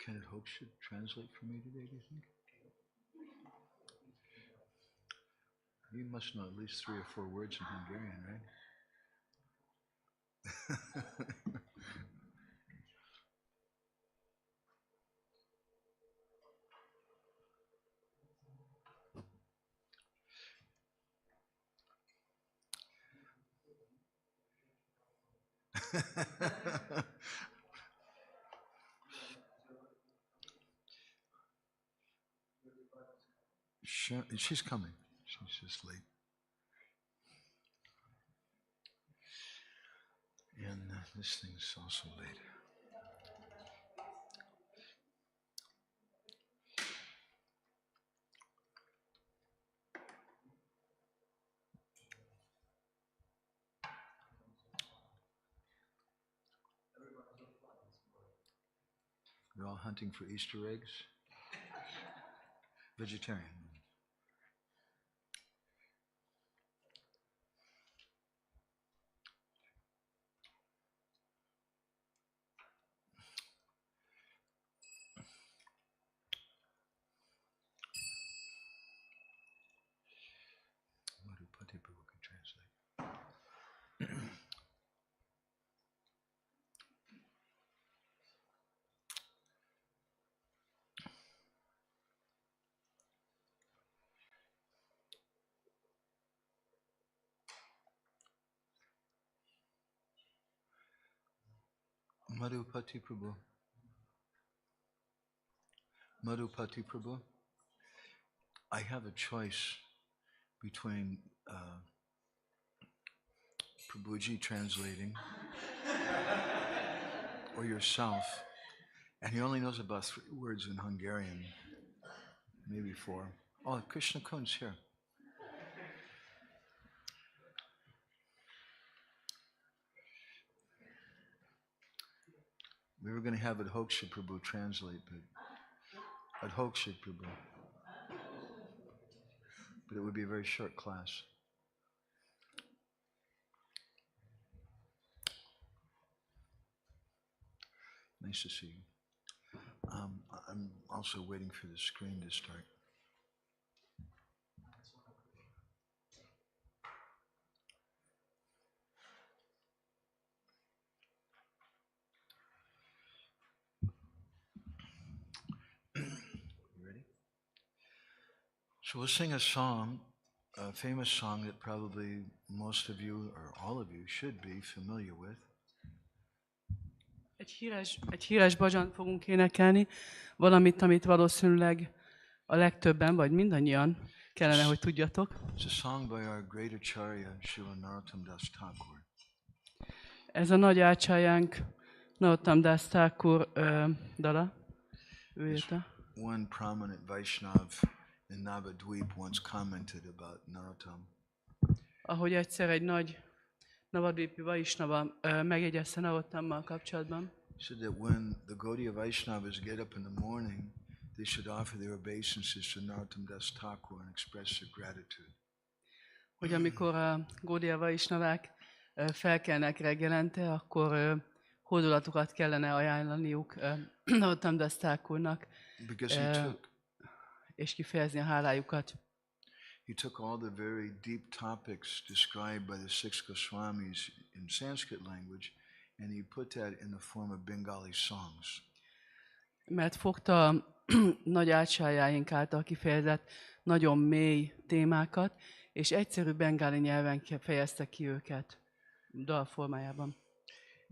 Can it hope should translate for me today, do you think? You must know at least 3 or 4 words in Hungarian, right? She's coming. She's just late. And this thing's also late. They're all hunting for Easter eggs. Vegetarian. Madhupati Prabhu can translate. Madhupati Prabhu. Madhupati Prabhu. I have a choice between Prabhuji translating or yourself, and he only knows about 3 words in Hungarian, maybe 4. Oh, Krishna Kun's here. We were going to have Adhoksha Prabhu translate, but Adhoksha Prabhu. But it would be a very short class. Nice to see you. I'm also waiting for the screen to start. You ready? So we'll sing a song, a famous song that probably most of you or all of you should be familiar with. Egy híres bhajant fogunk énekelni, valamit, amit valószínűleg a legtöbben, vagy mindannyian kellene, hogy tudjatok. It's a song by our great acharya, Srila Narottam Das Thakur. Ez a nagy ácsájánk, Narottam Das Thakur dala. Ő írta. One prominent Vaishnav in Navadvip once commented about Narottam. Ahogy egyszer egy nagy Navadvipi Vaishnava megjegyezte Narottammal kapcsolatban. Said that when the Gaudiya Vaishnavas get up in the morning, they should offer their obeisances to Narottam Das Thakur and express their gratitude. Hogy amikor a Gaudiya Vaishnavák felkelnek reggelente, akkor hódolatukat kellene ajánlaniuk Narottam Das Thakurnak, és kifejezni a hálájukat. He took all the very deep topics described by the 6 Goswamis in Sanskrit language, and he put that in the form of Bengali songs. Mert fogta nagy ácsájáink által kifejezett nagyon mély témákat, és egyszerű bengáli nyelven fejezte ki őket dal formájában.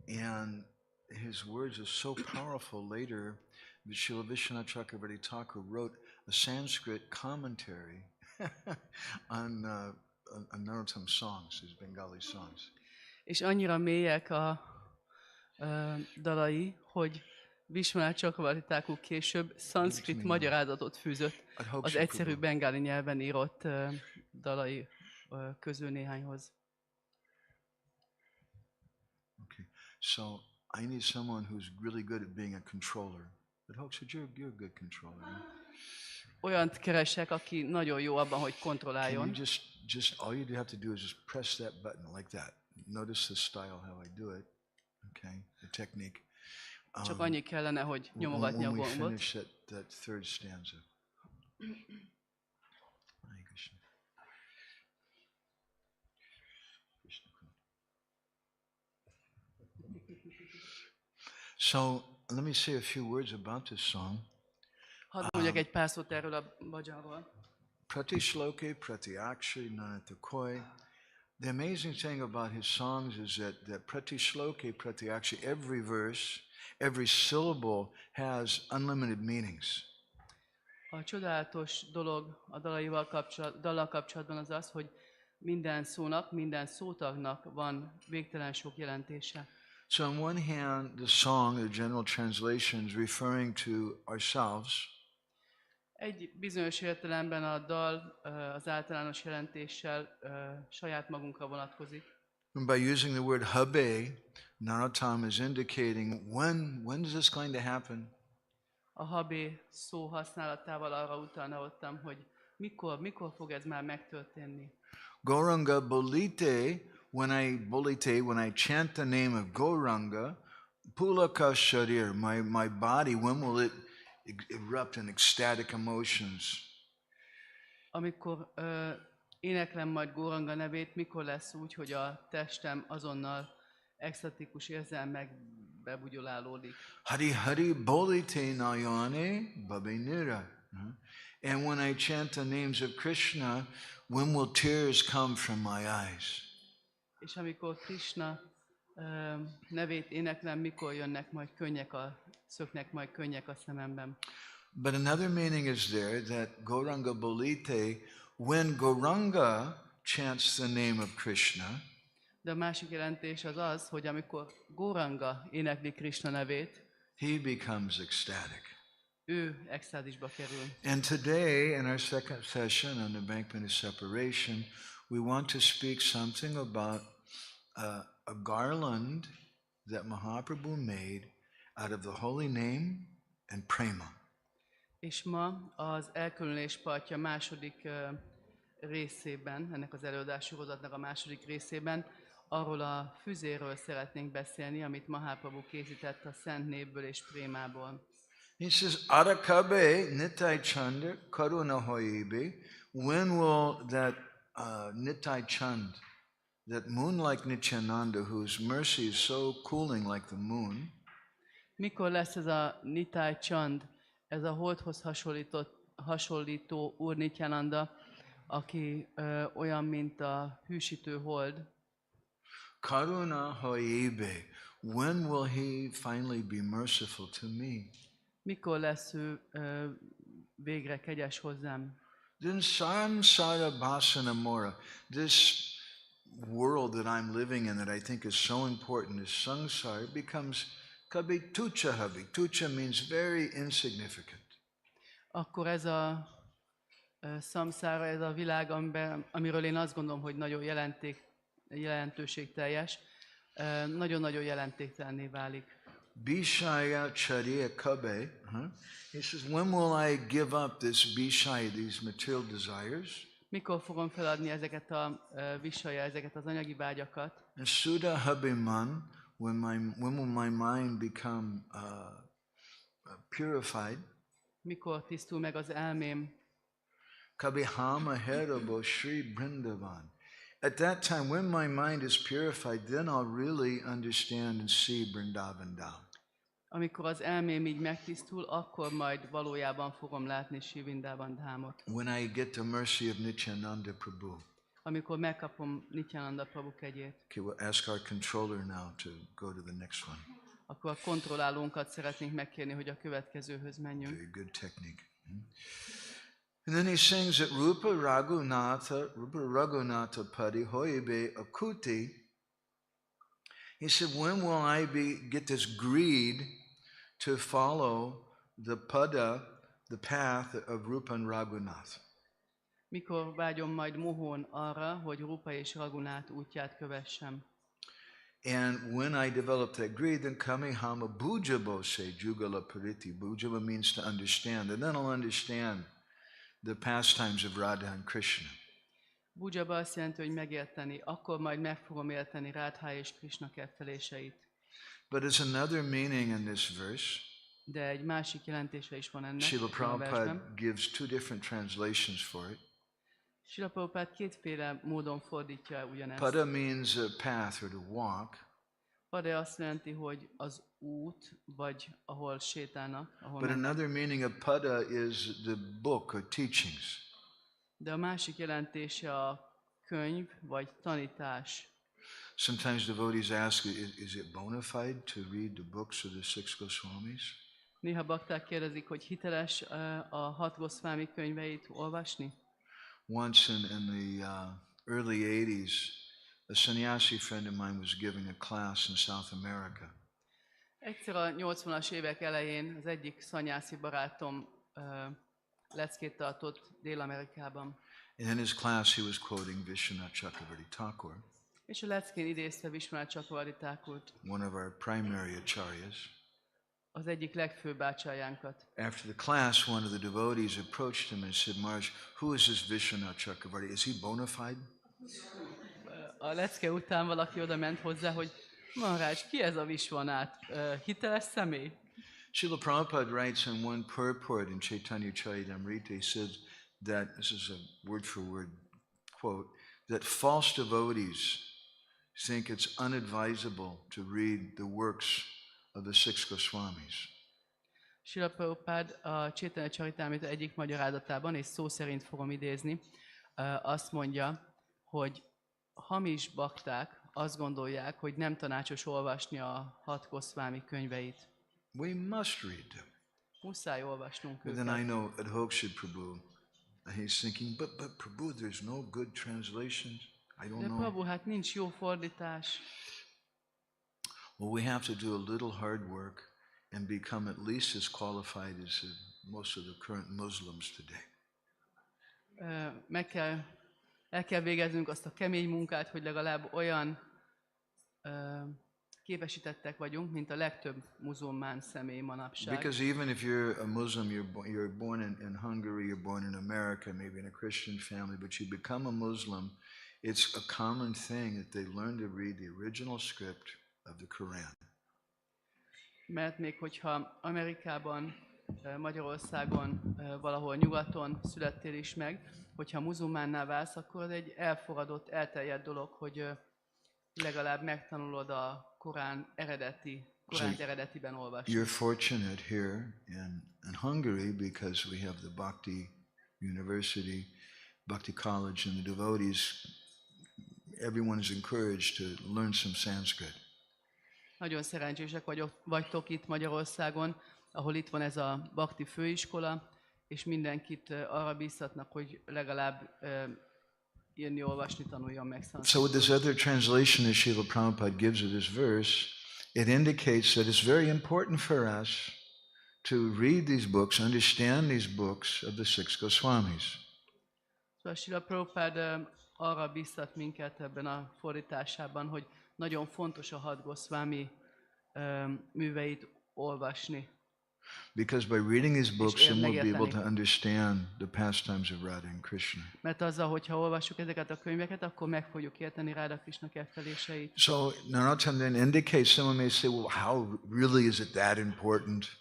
And his words are so powerful. Later, Srila Vishwanath Chakravarti Thakur wrote a Sanskrit commentary on Narottam songs, his Bengali songs. És annyira mélyek a dalai, hogy Vishwanath Chakravarti Thakur később szanszkrit magyarázatot fűzött az egyszerű bengáli nyelven írott dalai közül néhányhoz. Okay, so I need someone who's really good at being a controller. But Hoaxer, you're a good controller. Olyant keresek, aki nagyon jó abban, hogy kontrolláljon. Can you just all you have to do is just press that button like that. Notice the style how I do it. Okay, the technique. Csak annyi kellene, hogy nyomogatni a when we gombot. finish that third stanza. Hare Krishna. So let me say a few words about this song. Hadd mondjak egy pár szót erről a bhajanról. Prati shloke, prati akshi, nanata koi. The amazing thing about his songs is that prati shloke, prati akshi, every verse, every syllable has unlimited meanings. A csodálatos dolog a dallal kapcsolatban az az, hogy minden szónak, minden szótagnak van végtelen sok jelentése. So on one hand, the song, the general translation, is referring to ourselves. Egy bizonyos értelemben a dal az általános jelentéssel saját magunkra vonatkozik. And by using the word habe, Narottam is indicating when is this going to happen? A habé szó használatával arra utal Narottam, hogy mikor fog ez már megtörténni. Gauranga bolite, when I chant the name of Gauranga, pulaka sharir, my body, when will it erupt in ecstatic emotions? Amikor éneklem majd Gauranga nevét, mikor lesz úgy, hogy a testem azonnal extatikus érzelmekbe bugyolálódik. Hari Hari bolite nayane babinira. And when I chant the names of Krishna, when will tears come from my eyes? És amikor Krishna nevét éneklem, mikor jönnek majd szöknek majd könnyek a szememben. But another meaning is there that Gauranga bolite, when Gauranga chants the name of Krishna, de a másik jelentés az az, hogy amikor Gauranga énekli Krishna nevét, he becomes ecstatic. ő extázisba kerül. And today, in our second session on the Embankment of Separation, we want to speak something about a garland that Mahaprabhu made out of the holy name and prema. És ma az elkülönülés partja második részében, ennek az előadás sorozatnak a második részében, arról a füzéről szeretnénk beszélni, amit Mahaprabhu készített a szent névből és prémából. He says, Arakabe nitai chanda karuna hoibe. When will that nitai chand, that moon like Nityananda, whose mercy is so cooling like the moon, Mikor lesz ez a Nitai Chand, ez a holdhoz hasonlító Úr Nityananda, aki olyan, mint a hűsítő hold, karuna hoibe. When will he finally be merciful to me? mikor lesz ő végre kegyes hozzám? Then samsara basana mora, this world that I'm living in that I think is so important, is samsara, becomes kabi tucha habi. Tucha means very insignificant. Akkor ez a szamszára, ez a világ, amiről én azt gondolom, hogy nagyon jelentőségteljes, nagyon-nagyon jelentéktelenné válik. Bishaya chariya kabe. He says, when will I give up this bishaya, these material desires? Mikor fogom feladni ezeket a visaja, ezeket az anyagi vágyakat? And Sudha Habiman, when will my mind become purified? Mikor tisztul meg az elmém? Kabihama Herabo Sri Brindavan. At that time, when my mind is purified, then I'll really understand and see Vrindavan Dham. Amikor az elmém így megtisztul, akkor majd valójában fogom látni Sri Vrindavan Dhámot. When I get the mercy of Nityananda Prabhu. Amikor megkapom Nityananda Prabhu kegyét. Okay, we'll ask our controller now to go to the next one. Akkor a kontrollálónkat szeretnénk megkérni, hogy a következőhöz menjünk. Very good technique. And then he sings that Rupa Raghunatha Padi Hoibe Akuti. He said, when will I get this greed to follow the pada, the path of Rupa and Raghunath? Mikor vágyom majd mohón arra, hogy Rupa és Raghunath útját kövessem? And when I develop that greed, then kamihama bujabo say jugala pariti. Bujaba means to understand, and then I'll understand the pastimes of Radha and Krishna. Bujaba azt jelenti, hogy megérteni, akkor majd meg fogom érteni Radha és Krishna ketteléseit. But there's another meaning in this verse. De egy másik jelentése is van ennek Srila a versben. Prabhupada gives two different translations for it. Srila Prabhupada kétféle módon fordítja ugyanezt. Pada means a path or to walk, Pada azt jelenti, hogy az út, vagy ahol sétálnak, ahol but mennek. another meaning of pada is the book or teachings. De a másik jelentése a könyv, vagy tanítás. Sometimes devotees ask, is it bona fide to read the books of the six Goswamis? Néha bakták kérdezik, hogy hiteles a 6 Goswami könyveit olvasni. Once in the early 80s, a sannyasi friend of mine was giving a class in South America. Egyszer a 80-as évek elején az egyik szanyászi barátom leckét tartott Dél-Amerikában. And in his class he was quoting Vishwanath Chakravarti Thakur, És a leckén idézte Vishwanath Chakravarti Thakurt, one of our primary acharyas. az egyik legfőbb ácsájánkat. After the class, one of the devotees approached him and said, Maharaj, who is this Vishwanath Chakravarti? Is he bona fide? A lecke után valaki oda ment hozzá, hogy Maharaja, ki ez a Vishwanath? Hiteles személy? Srila Prabhupada writes in one purport in Chaitanya Charitamrita, he says that, this is a word for word quote, that false devotees think it's unadvisable to read the works of the six Goswamis. Srila Prabhupada a Chaitanya Charitamrita egyik magyarázatában, és szó szerint fogom idézni, azt mondja, hogy hamis bakták azt gondolják, hogy nem tanácsos olvasni a 6 Goswami könyveit. We must read them. Muszáj olvasnunk But then I őket. know Adhokshit Prabhu, he's thinking, but Prabhu, there's no good translations. I don't De know. Prabhu, hát nincs jó fordítás. Well, we have to do a little hard work and become at least as qualified as most of the current Muslims today. El kell végeznünk azt a kemény munkát, hogy legalább olyan képesítettek vagyunk, mint a legtöbb muzulmán személy manapság. Because even if you're a Muslim, you're born in Hungary, you're born in America, maybe in a Christian family, but you become a Muslim, it's a common thing that they learn to read the original script of the Quran. Mert még hogyha Amerikában, Magyarországon, valahol nyugaton születtél is meg, hogyha muzulmánná válsz, akkor az egy elfogadott, elterjedt dolog, hogy legalább megtanulod a Koránt eredetiben olvasni. You're fortunate here in Hungary because we have the Bhakti University, Bhakti College, and the devotees. Everyone is encouraged to learn some Sanskrit. Nagyon szerencsések vagytok itt Magyarországon, ahol itt van ez a Bhakti főiskola, és mindenkit arra bíztatnak, hogy legalább írni, olvasni tanuljon meg szanszkritot. So with this other translation that Srila Prabhupada gives of this verse, it indicates that it's very important for us to read these books, understand these books of the six Goswamis. Szóval Srila Prabhupada arra bíztat minket ebben a fordításában, hogy nagyon fontos a 6 Goswami műveit olvasni. Because by reading these books, then we'll be able to understand the pastimes of Radha and Krishna. Mert azzal, hogyha olvassuk ezeket a könyveket, akkor meg fogjuk érteni Radha Krishna ketteléseit. So Narottam then indicates, someone may say, well, how really is it that important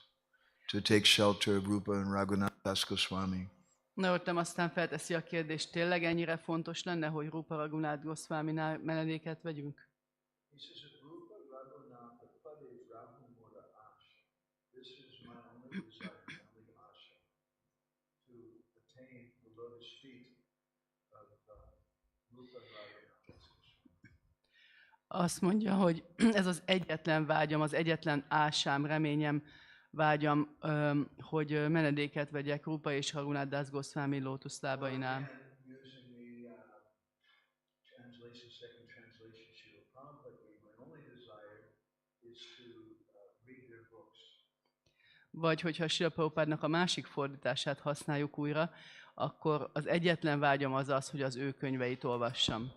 to take shelter of Rupa and Raghunath Das Goswami? Narottam aztán felteszi a kérdést, tényleg ennyire fontos lenne, hogy Rupa Raghunath Goswaminál menedéket vegyünk? He says, if Rupa Raghunath Pade Brahmamura Ash, this is my only desire, only asha, to attain the lotus feet of Rupa Raghunath. Azt mondja, hogy ez az egyetlen vágyam, az egyetlen ásám, reményem, vágyam, hogy menedéket vegyek Rupa és Raghunath Das Goswami lótuszlábainál. Vagy hogyha Srila Prabhupádnak a másik fordítását használjuk újra, akkor az egyetlen vágyam az az, hogy az ő könyveit olvassam.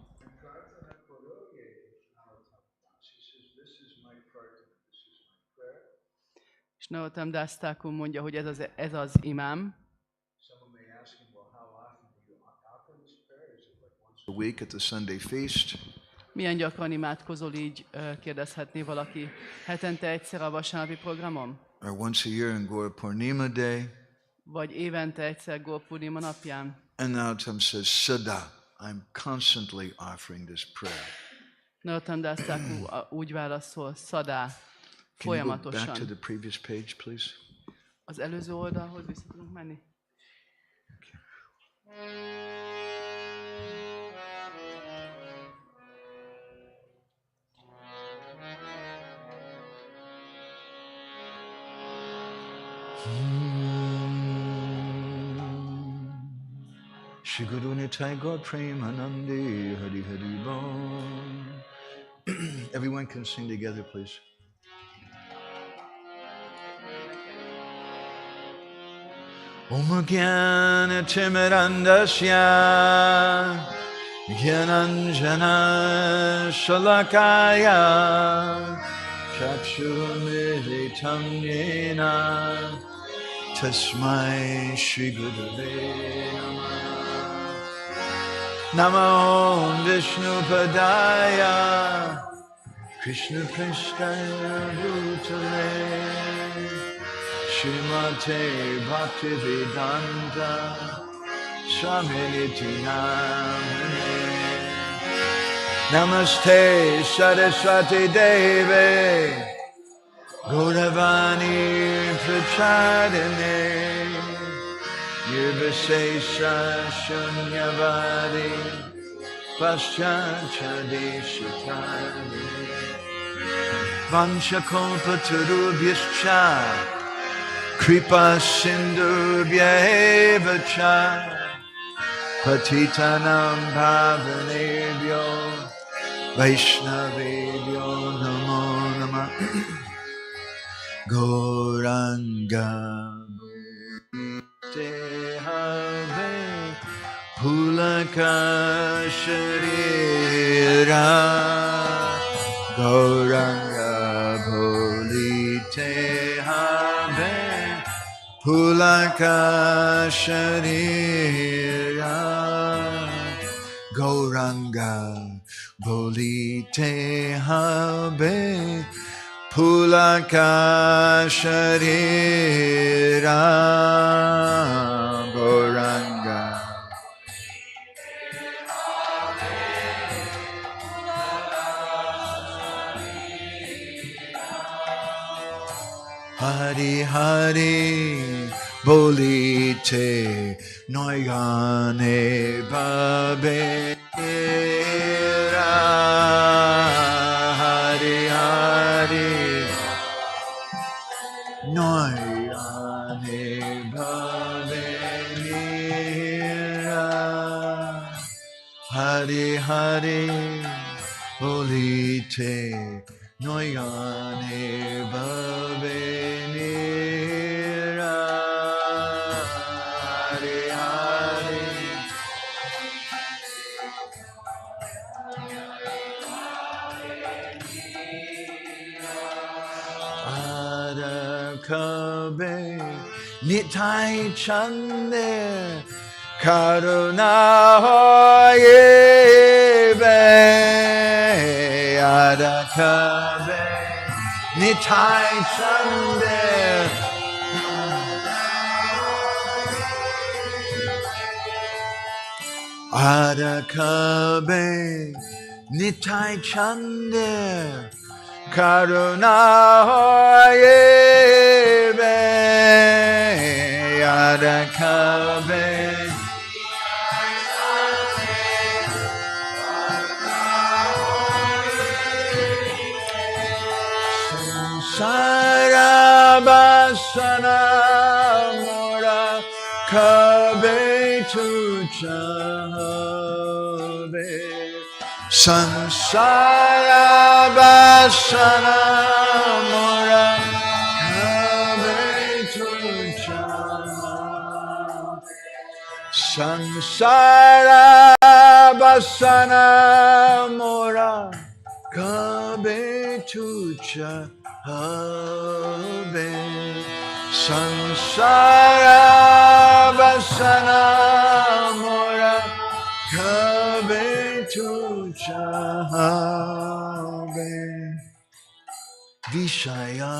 És Narottam Das Thakur mondja, hogy ez az imám. A week at the Sunday feast. Milyen gyakran imádkozol így, kérdezhetné valaki, hetente egyszer a vasárnapi programon? Or once a year in Gour Purnima Day? Vagy évente egyszer Gour Purnima napján? And Narottam says, Sada, I'm constantly offering this prayer. Narottam Das Thakur úgy válaszol, szadá, Can you go back to folyamatosan. the previous page, please? Az előző oldalhoz vissza tudunk menni? Shri Guru Nitai Gaur Premanandi Hari Hari Bol. Everyone can sing together, please. Om Jnana Timirandasya Jnananjana Shalakaya Chakshurumilitam Yena Tasmai Shri Gurave Namo Vishnu Padaya Krishna Prishkaya Bhutale Srimate Bhaktivedanta Swami Niti Namane Namaste Saraswati Deve Gauravani Prachadane Nirvasesa Shunyavadi Paschachadeshitane Vanchakolpatarubhyascha Kripa Sindhubhya eva cha Patitanam Bhavanebhyo Vaishnavebhyo Namo Namah Gauranga Tehave Pulaka Sharira Gauranga Bholite Have Pulaka Sharira Gauranga Bolite Habe Pulaka Sharira Gauranga Hari Hari Bolite Noyane Babera Hari Hari Noyane Babera Hari Hari Bolite Noyane Babera Kabe Nitai Chande Karuna Hoyebe Adakabe Nitai Chande Adakabe Nitai Chande Karuna Hoyebe Adakabe Sarabasana Mora Kabe Tuchabe Sansara Basana Mora Kabe Tuchama Sansara Basana Mora Kabe Tuchama Sansara Basana Mora Kabe Tuchama Shahave Vishaya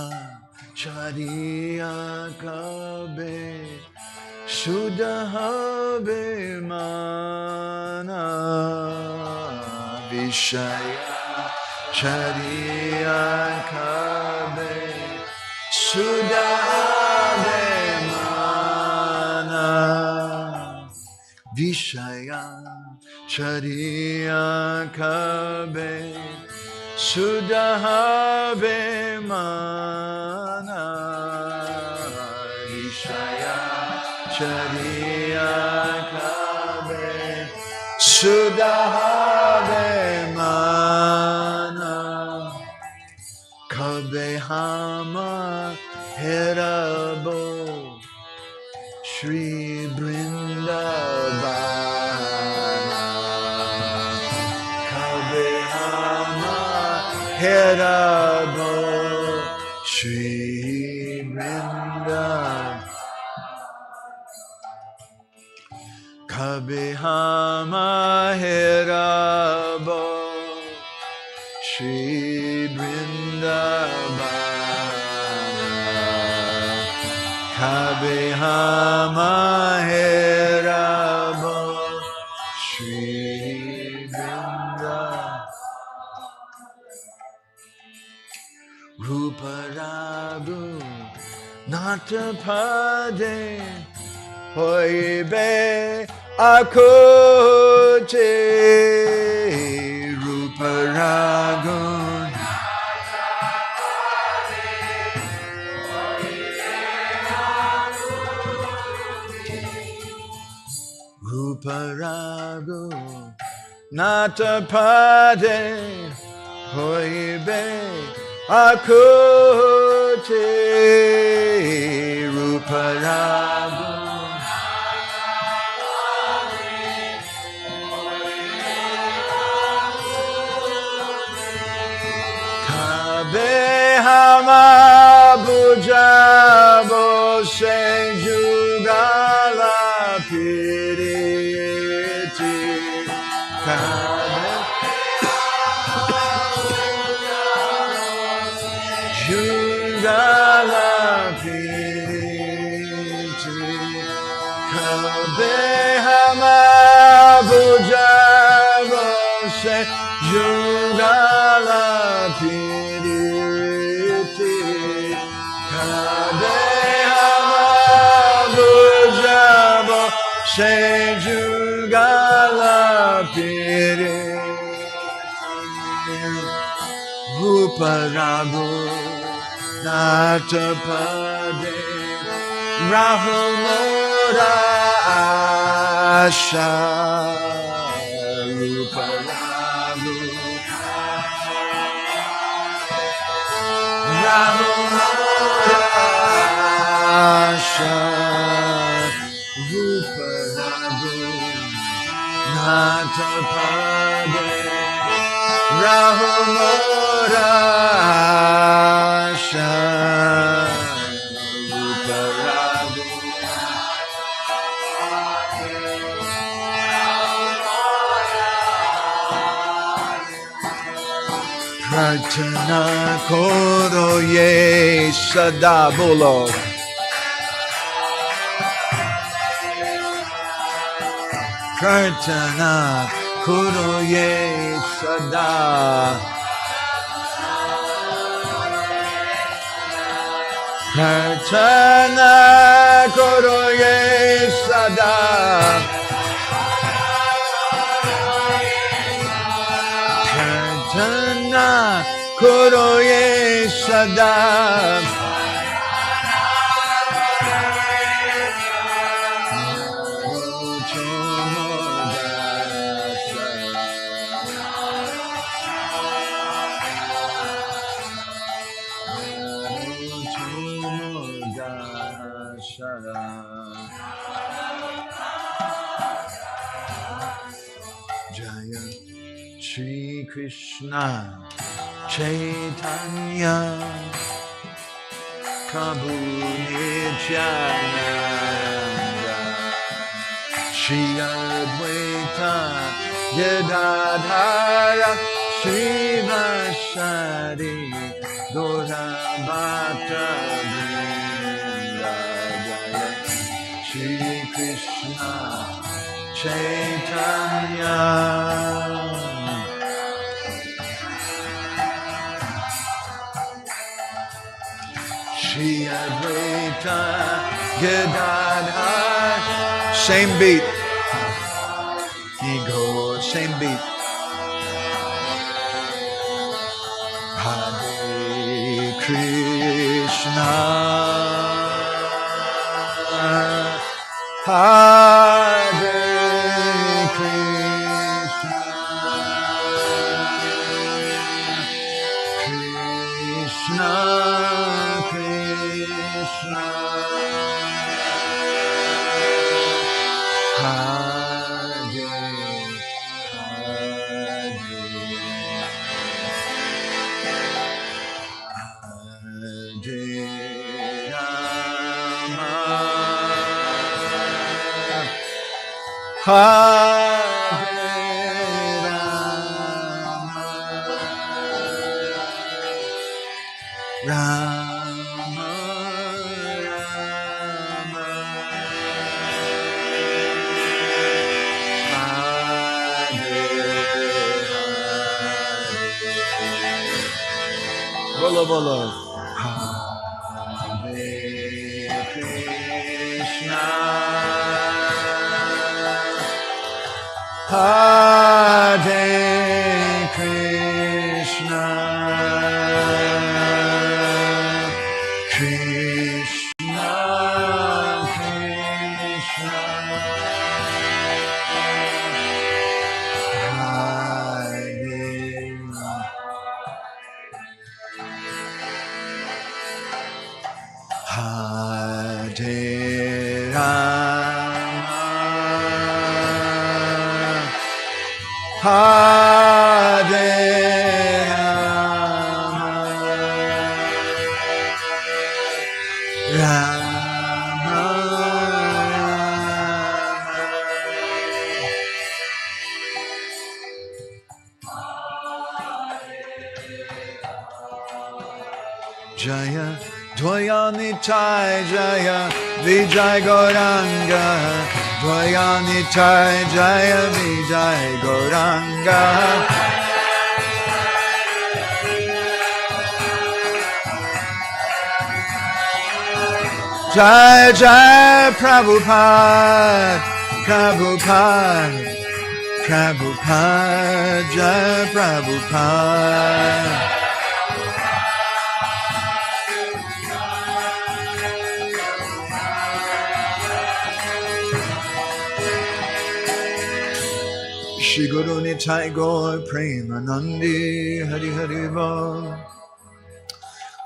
Chariya Kabe Sudahave Mana Vishaya Chariya Kabe Sudahave Mana Vishaya Chariya Kabe Sudahave Mana Vishaya Chariya Kabe Sudahave Mana Kabe Hama Herabo Shri Brindavana Kabe Hama Herabo Shri Brindavana Kabihama Herabo Shri Brindavana Kabihama Herabo Shri Brindavana Rupa Ragu Natapade Hoibe Akoche Rupa Ragun Rupa Ragun Natapade Hoibe Akoche Rupa Ragun Behama Bujabo Se Jugala Piriti Jugala Piriti Kabehama Bujabo Se Jugala Piriti Sejugala Piri Rupa Ragu Natapade Rahumora Asha Rupa Ragu Rahumora Asha Rupa Ragu Natapade Rahumora Asha Rupa Ragu Pratana Koro Ye Sada Bolo Pratana Koro Ye Sada Pratana Koro Ye Sada Pratana Koro Ye Sada Jaya Shri Krishna Chaitanya Prabhu Nityananda Shri Advaita Gadadhara Srivasadi Gaura Bhakta Vrinda Jaya Shri Krishna Chaitanya Shri Advaita Gadadhara. Same beat. Ego, same beat. Hare Krishna, Hare Krishna, Krishna Krishna, Hare Rama, Rama, Bolo bolo. Hare Krishna, Hare Krishna, Krishna Krishna, Hare Rama, Hare Rama, Rama Jaya Dvayanitai Jaya Vijay Gauranga Dvayanitai Jaya Vijay Gauranga Jai Jai Prabhupada Prabhupada Prabhupada Jai Prabhupada Shri Guru Nitai Gaur Premanandi Hari Hari Bol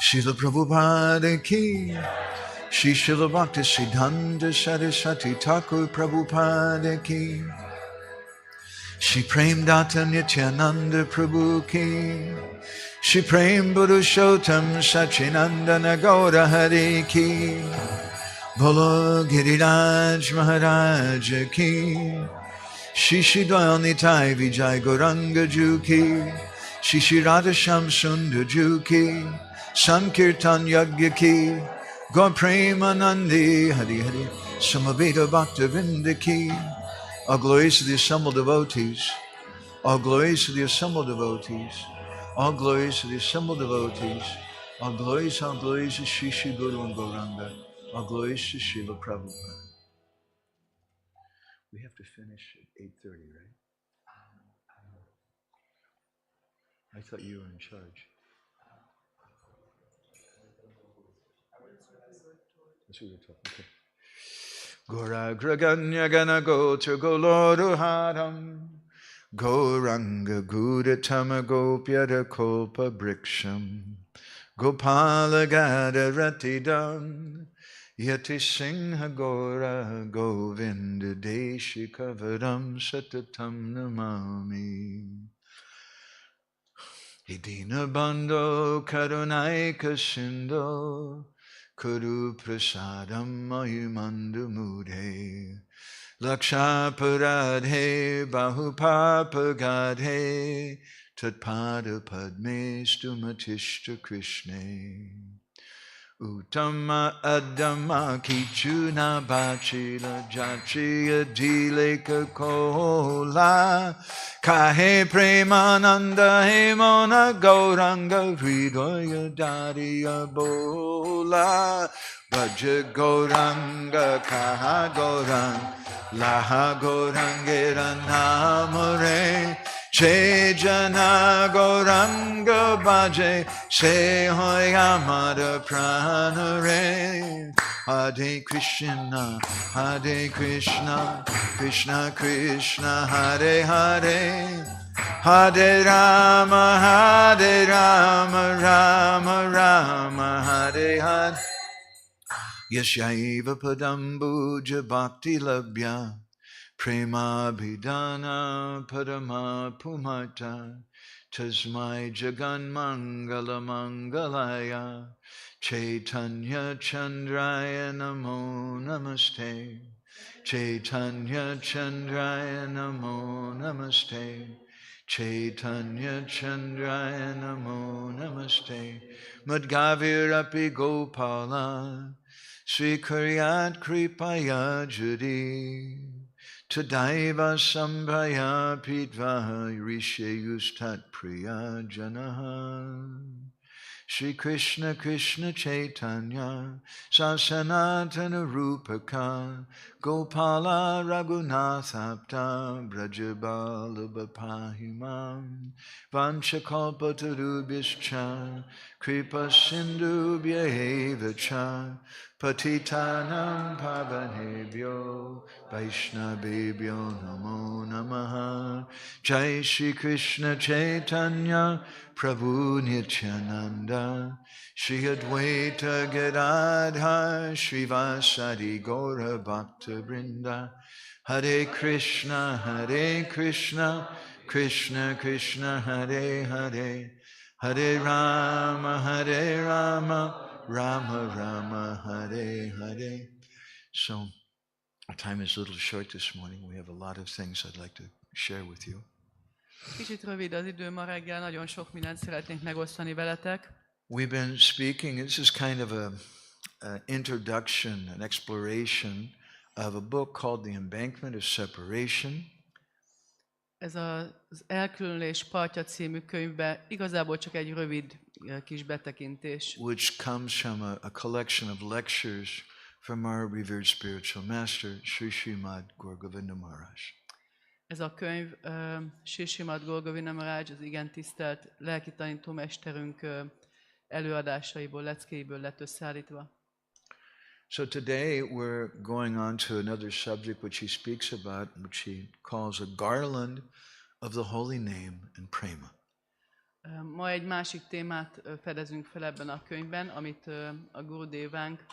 Srila Prabhupada Ki Shri Srila Bhakti Siddhanta Saraswati Thakur Prabhupada Ki Shri Prem Data Nityananda Prabhu Ki Shri Prem Purushottam Sachinandana Gaura Hari Ki Bolo Giriraj Maharaj Ki Shri Shri Dvayanitai Vijay Gauranga Juki Shri Shri Radhasham Sundar Juki Sankirtan Yagya Ki Gaur Premanandi Hari Hari Samaveta Bhakta Vrinda Ki. All glories to the assembled devotees. All glories to the assembled devotees. All glories to the assembled devotees. All glories to Shri Shri Guru and Gauranga. All glories to Srila Prabhupada. We have to finish at 8:30, right? I thought you were in charge. That's what we were talking. Okay. Gora Graganya Gana Gotra Goloru Haram Gauranga Gudatama Gopyada Kolpa Briksham Gopala Gada Ratidam Yati Singha Gora Govinda Deshi Kavaram Satatam Namami Hidina Bando Karunaika Sindo Kuru Prasadam Mayumandu Mudhe Lakshaparadhe bahupapagadhe tatpada padme stumatishta Krishne. Uttama Adama Kichuna Bachila Jachiya Dileka Kola Kahe Premananda Hemona Gauranga Hridaya Dariya Bola Bhaja Gauranga Kaha Gaurang Laha Gaurangera Namare Che Jana Gauranga Bhaje Se Hoyamada Pranare Hare Krishna Krishna Krishna Hare Hare Hare Rama Rama Rama Hare Hare Yashaiva Padambuja Bhakti Labhya Prema Bhidana Padama Pumata Tasmai Jagan Mangala Mangalaya Chaitanya Chandraya Namo Namaste Chaitanya Chandraya Namo Namaste Chaitanya Chandraya Namo Namaste Madgavirapi Gopala Sri Karyat Kripaya Judi Tadaiva Sambhaya Pitva Rishe Yustat Priya Janaha Shri Krishna Krishna Chaitanya Sasanatana Rupaka Gopala Raghunathapta Brajabala Bapahimam Vanchakalpatarubhischa Kripa Sindhubhya Evacha Patitanam Pavanebhyo Vaishnavebhyo Namo Namaha Jai Shri Krishna Chaitanya Prabhu Nityananda Shri Advaita Gadadhar Shri Vasadi Gaura Bhakta Vrinda Hare Krishna Krishna Krishna Hare Hare Hare Rama Rama Rama Hare Hare. So our time is a little short this morning. We have a lot of things I'd like to share with you. Kicsit rövid az idő ma reggel, nagyon sok mindent szeretnénk megosztani veletek. We've been speaking, this is kind of an introduction, an exploration of a book called The Embankment of Separation. Ez az Elkülönülés partja című könyvbe igazából csak egy rövid kis betekintés. Which comes from a collection of lectures from our revered spiritual master, Srimad Gour Govinda Maharaja. Ez a könyv Srimad Gour Govinda Maharaja, az igen tisztelt lelki tanítómesterünk előadásaiból, leckéiből lett összeállítva. So today we're going on to another subject which he speaks about, which he calls a garland of the holy name and prema. Ma egy másik témát fedezünk fel ebben a könyvben, amit a Gurudevánk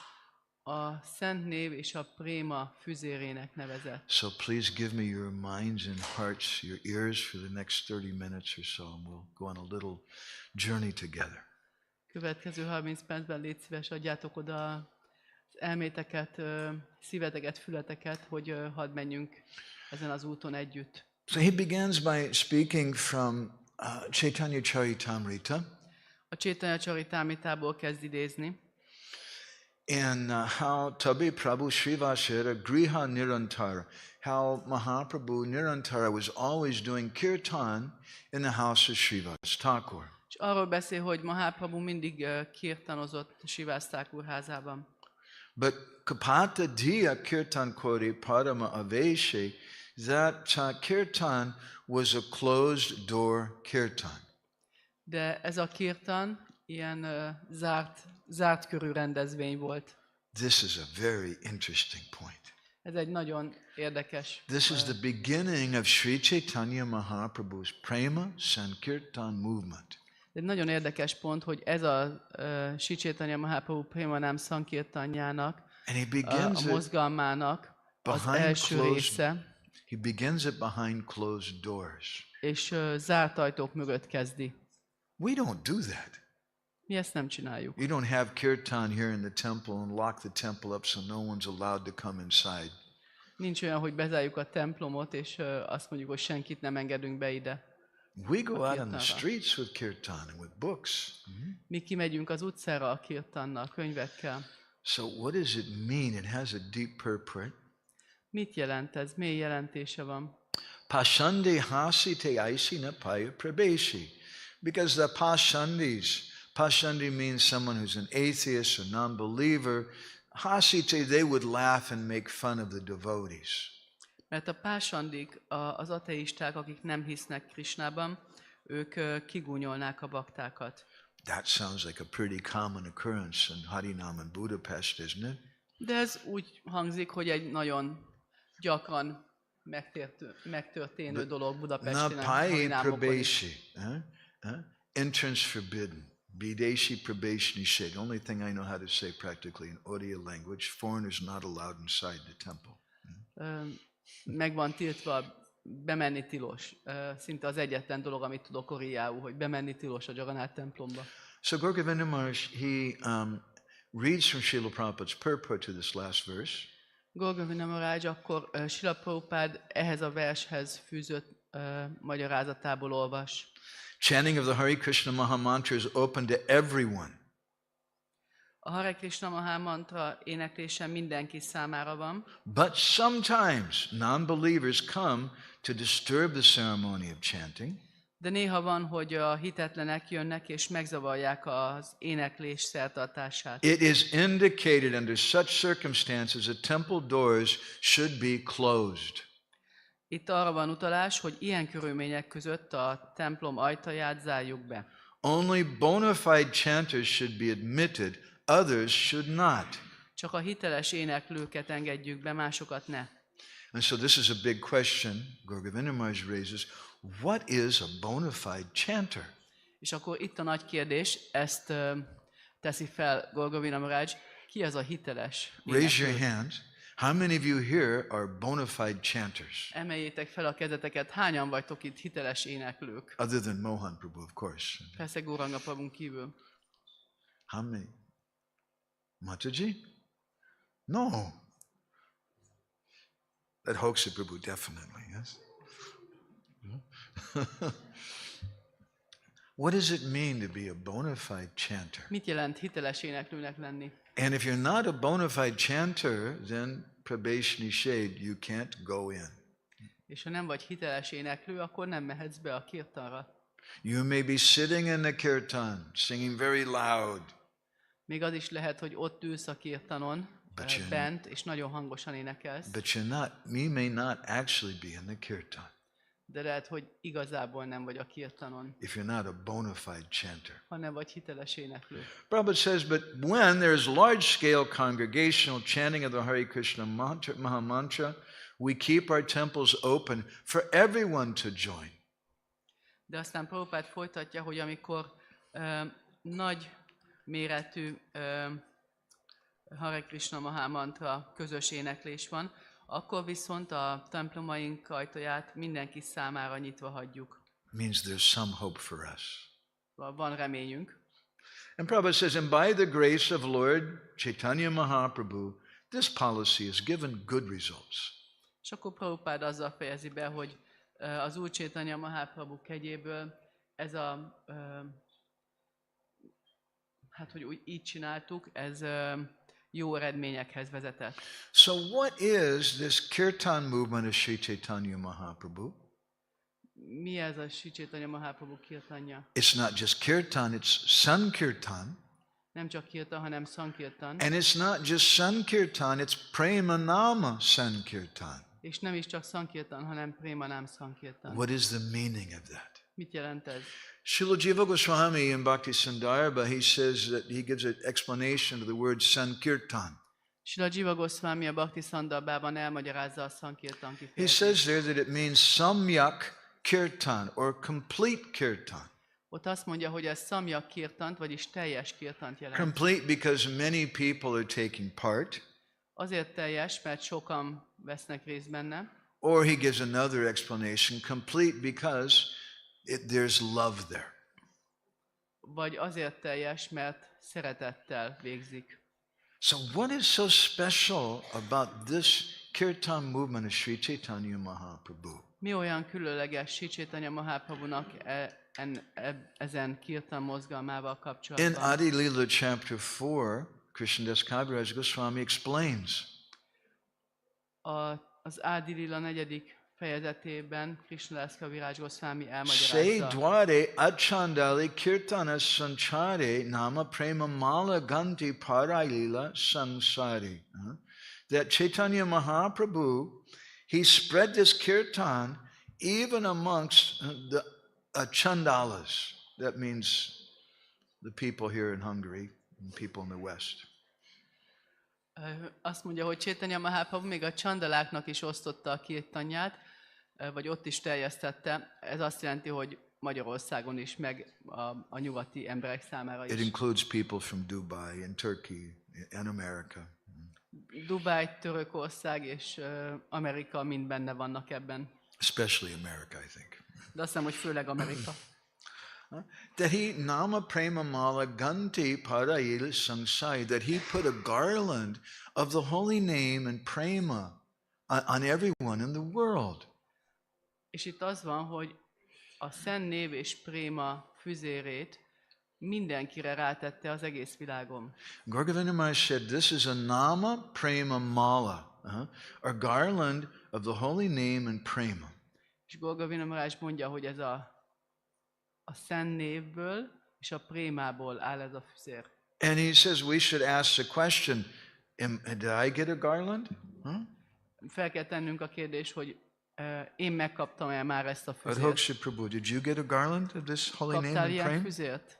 a Szent Név és a Préma füzérének nevezett. So please give me your minds and hearts, your ears for the next 30 minutes or so, and we'll go on a little journey together. Következő 30 percben légy szíves, adjátok oda az elméteket, szíveteket, fületeket, hogy hadd menjünk ezen az úton együtt. So he begins by speaking from Chaitanya Charitamrita. A Chaitanya Charitamritából kezd idézni. And how Tabi Prabhu Srivasera Griha Nirantara, how Mahaprabhu Nirantara was always doing kirtan in the house of Srivas Thakur. És arról beszél, hogy Mahaprabhu mindig kirtanozott Srivas Thakur házában. But Kapata Diya Kirtan Kori Parama Aveshe, that kirtan was a closed door kirtan. De ez a kirtan ilyen zárt körű rendezvény volt. This is a very interesting point. Ez egy nagyon érdekes. This is the beginning of Sri Chaitanya Mahaprabhu's Prema Sankirtan movement. Egy nagyon érdekes pont, hogy ez a Sri Chaitanya Mahaprabhu Premanam Sankirtanjának, a mozgalmának az első része. He begins it behind closed doors. És zárt ajtók mögött kezdi. We don't do that. Mi ezt nem csináljuk. You don't have kirtan here in the temple and lock the temple up so no one's allowed to come inside. Nincs olyan, hogy bezárjuk a templomot, és azt mondjuk, hogy senkit nem engedünk be ide. We go out on the kirtanra. streets with kirtan and with books. Mi kimegyünk az utcára a kirtannal, könyvekkel. So what does it mean? It has a deep purport. Mit jelent ez? Mély jelentése van. Pashande hasite aisina paya prabeshi. Because the Pashandi means someone who's an atheist or non-believer. Hasite, they would laugh and make fun of the devotees. Mert a pásandik, az ateisták, akik nem hisznek Krisnában, ők kigúnyolnák a baktákat. That sounds like a pretty common occurrence in Harinam in Budapest, isn't it? De ez úgy hangzik, hogy egy nagyon gyakran megtörténő dolog Budapesten. Napai prabeshi. Entrance forbidden. Bideshi prabeshni shed. Only thing I know how to say practically in Odia language. Foreigners not allowed inside the temple. Meg van tiltva, bemenni tilos. Szinte az egyetlen dolog, amit tudok oriául, hogy bemenni tilos a Jagannath templomba. So Govinda Maharaj, he reads from Srila Prabhupada's purport to this last verse. Govinda Maharaj akkor Srila Prabhupád ehhez a vershez fűzött magyarázatából olvas. Chanting of the Hare Krishna Maha Mantra is open to everyone. A Hare Krishna Maha Mantra éneklése mindenki számára van. But sometimes non-believers come to disturb the ceremony of chanting. De néha van, hogy a hitetlenek jönnek és megzavarják az éneklés szertartását. It is indicated under such circumstances that temple doors should be closed. Itt arra van utalás, hogy ilyen körülmények között a templom ajtaját zárjuk be. Only bona fide chanters should be admitted, others should not. Csak a hiteles éneklőket engedjük be, másokat ne. And so this is a big question Govinda Maharaj raises. What is a bona fide chanter? És akkor itt a nagy kérdés, ezt teszi fel Govinda Maharaj, ki az a hiteles Raise your éneklő? hands. How many of you here are bona fide chanters? Emeljétek fel a kezeteket, hányan vagytok itt hiteles éneklők? Other than Mohan Prabhu, of course. Persze Gauranga Prabhun kívül. How many? Mataji? No. That Hoaxa Prabhu, definitely, yes? What does it mean to be a bona fide chanter? Mit jelent hiteles éneklőnek lenni? And if you're not a bona fide chanter, then prabeshni shade, you can't go in. És ha nem vagy hiteles éneklő, akkor nem mehetsz be a kirtanra. You may be sitting in the kirtan, singing very loud, Még az is lehet, hogy ott ülsz a kirtanon, bent, és nagyon hangosan énekelsz, but you may not actually be in the kirtan de lehet, hogy igazából nem vagy a kirtanon, if you're not a bona fide chanter. ha nem vagy hiteles éneklő. Prabhupada says, but when there is large-scale congregational chanting of the Hare Krishna Maha Mantra, we keep our temples open for everyone to join. De aztán Prabhupád folytatja, hogy amikor nagy méretű Hare Krishna Maha Mantra közös éneklés van, akkor viszont a templomaink ajtaját mindenki számára nyitva hagyjuk. Means there's some hope for us. Van reményünk. And Prabhupada says, and by the grace of Lord Chaitanya Mahaprabhu, this policy has given good results. És akkor Prabhupád azzal fejezi be, hogy az Úr Chaitanya Mahaprabhu kegyéből ez a, hát hogy úgy így csináltuk, ez jó eredményekhez vezetett. So what is this kirtan movement of Sri Chaitanya Mahaprabhu? Mi ez a Sri Chaitanya Mahaprabhu kirtanja? It's not just kirtan, it's sankirtan. Nem csak kirtan, hanem sankirtan. And it's not just sankirtan, it's prema-mala sankirtan. És nem is csak sankirtan, hanem premanam sankirtan. What is the meaning of that? Mit jelent ez? Srila Jiva Goswami in Bhakti Sandarbha, he says that he gives an explanation of the word sankirtan. Srila Jiva Goswami a Bhakti Sandarbhában elmagyarázza a sankirtan He kifejezést. says there that it means samyak kirtan or complete kirtan. Ott azt mondja, hogy ez samyak kirtant, vagyis teljes kirtant jelent. Complete because many people are taking part. Azért teljes, mert sokan vesznek részt benne. Or he gives another explanation, complete because there's love there. Vagy azért teljes, mert szeretettel végzik. So what is so special about this kirtan movement of Sri Chaitanya Mahaprabhu? Mi olyan különleges Sri Chaitanya Mahaprabhunak ezen kirtan mozgalmával In kapcsolatban? Adi Lila chapter 4, Krishnadas Kaviraj Goswami explains. Az Ádi Lila 4. fejezetében Krishnadas Kaviraj Goswami Se elmagyarázza. dware achandali kirtana sanchare nama-prema-mala ganti parailila samsari. That Chaitanya Mahaprabhu, he spread this kirtan even amongst the chandalas. That means the people here in Hungary and people in the West. Azt mondja, hogy Chaitanya Mahaprabhu még a csandaláknak is osztotta a kirtanját, vagy ott is terjesztette. Ez azt jelenti, hogy Magyarországon is, meg a nyugati emberek számára It is. includes people from Dubai and Turkey and America. Dubáj, Törökország és Amerika mind benne vannak ebben. Especially America, I think. De azt hiszem, hogy főleg Amerika. That he nama-prema-mala ganti parail sangsai, that he put a garland of the holy name and prema on everyone in the world. És itt az van, hogy a szent név és préma füzérét mindenkire rátette az egész világon. Gaur Govinda Maharaj said, this is a nama-prema-mala, a garland of the holy name and prema. És Gaur Govinda Maharaj mondja, hogy ez a szent névből és a prémából áll ez a füzér. And he says we should ask the question, did I get a garland? Fel kell tennünk a kérdést, hogy én megkaptam-e már ezt a füzért? Adhoksha Prabhu, did you get a garland of this holy name Kaptál and ilyen prema? füzért?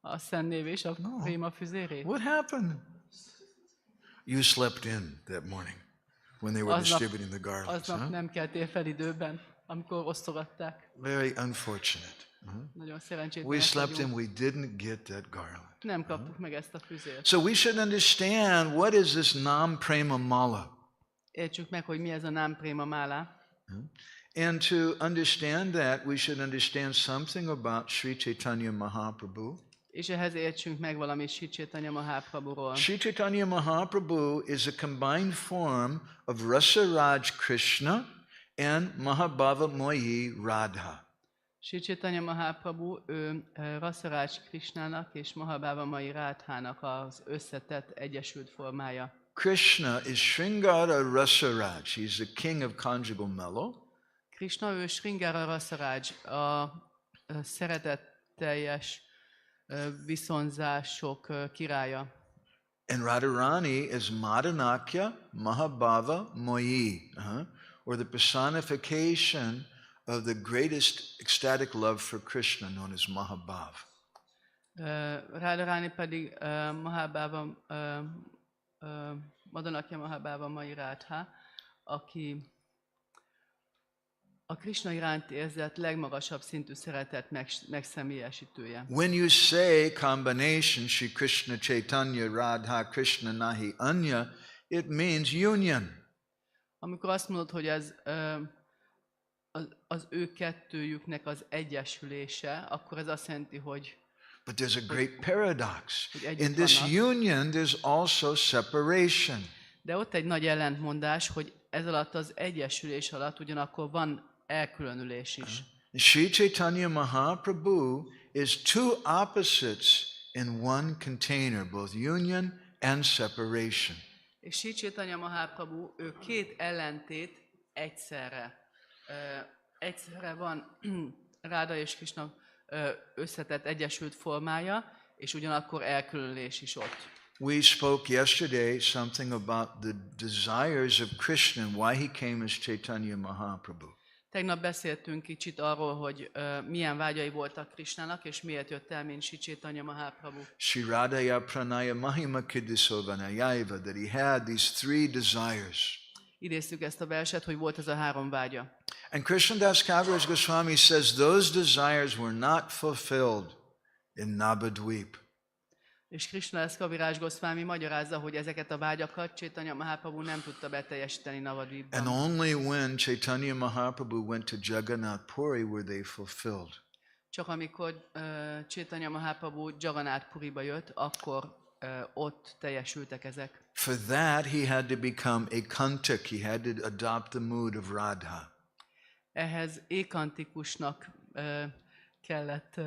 A szent név és a préma füzérét? What happened? You slept in that morning when they were distributing the garlands. Aznap nem keltél fel időben, amikor osztogatták. Very unfortunate. Nagyon szerencsétlenek We slept in, vagyunk. we didn't get that garland. Nem kaptuk meg ezt a füzért. So we should understand what is this Nama-prema-mala. Értsük meg, hogy mi ez a Nama-prema-mala. And to understand that, we should understand something about Sri Chaitanya Mahaprabhu. És ehhez értsünk meg valamit Sri Chaitanya Mahaprabhuról. Sri Chaitanya Mahaprabhu is a combined form of Rasaraj Krishna and Mahabhava Moyi Radha. Sri Chaitanya Mahaprabhu, ő Rasaraj Krishnának és Mahabhava Moyi Radhának az összetett, egyesült formája. Krishna is Sringara Rasaraj. He's the king of conjugal mellow. Krishna, ő Sringara Rasaraj, a szeretetteljes viszonzások királya. And Radharani is Madanakya Mahabhava Moyi, or the personification of the greatest ecstatic love for Krishna, known as Mahabhav. Radharani pedig Madanakya Mahabhava Moyi Radha, aki a Krishna iránt érzett legmagasabb szintű szeretet megszemélyesítője. When you say combination Shri Krishna Chaitanya Radha Krishna Nahi Anya, it means union. Amikor azt mondod, hogy ez az ő kettőjüknek az egyesülése, akkor ez azt jelenti, hogy But there's a great paradox. hogy együtt In this vannak. union, there's also separation. De ott egy nagy ellentmondás, hogy ez alatt az egyesülés alatt ugyanakkor van elkülönülés is. Sri Chaitanya Mahaprabhu is two opposites in one container, both union and separation. És Sri Chaitanya Mahaprabhu, ő két ellentét egyszerre. Egyszerre van Ráda és Krishna összetett, egyesült formája, és ugyanakkor elkülönülés is ott. We spoke yesterday something about the desires of Krishna and why he came as Chaitanya Mahaprabhu. Tegnap beszéltünk kicsit arról, hogy milyen vágyai voltak Krishnának, és miért jött el, mint Sri Chaitanya Mahaprabhu. Shri Radhaya Pranaya Mahima Kidisovanayaiva, that he had these three desires. Idéztük ezt a verset, hogy volt ez a három vágya. And Krishnadas Kaviraj Goswami says those desires were not fulfilled in Navadvip. És Krishnadas Kaviraj Goswami magyarázza, hogy ezeket a vágyakat Chaitanya Mahaprabhu nem tudta beteljesíteni Navadvipban. And only when Chaitanya Mahaprabhu went to Jagannath Puri were they fulfilled. Csak amikor Chaitanya Mahaprabhu Jagannath Puriba jött, akkor ott teljesültek ezek. For that, he had to become a kantak. He had to adopt the mood of Radha. Ehhez ékantikusnak kellett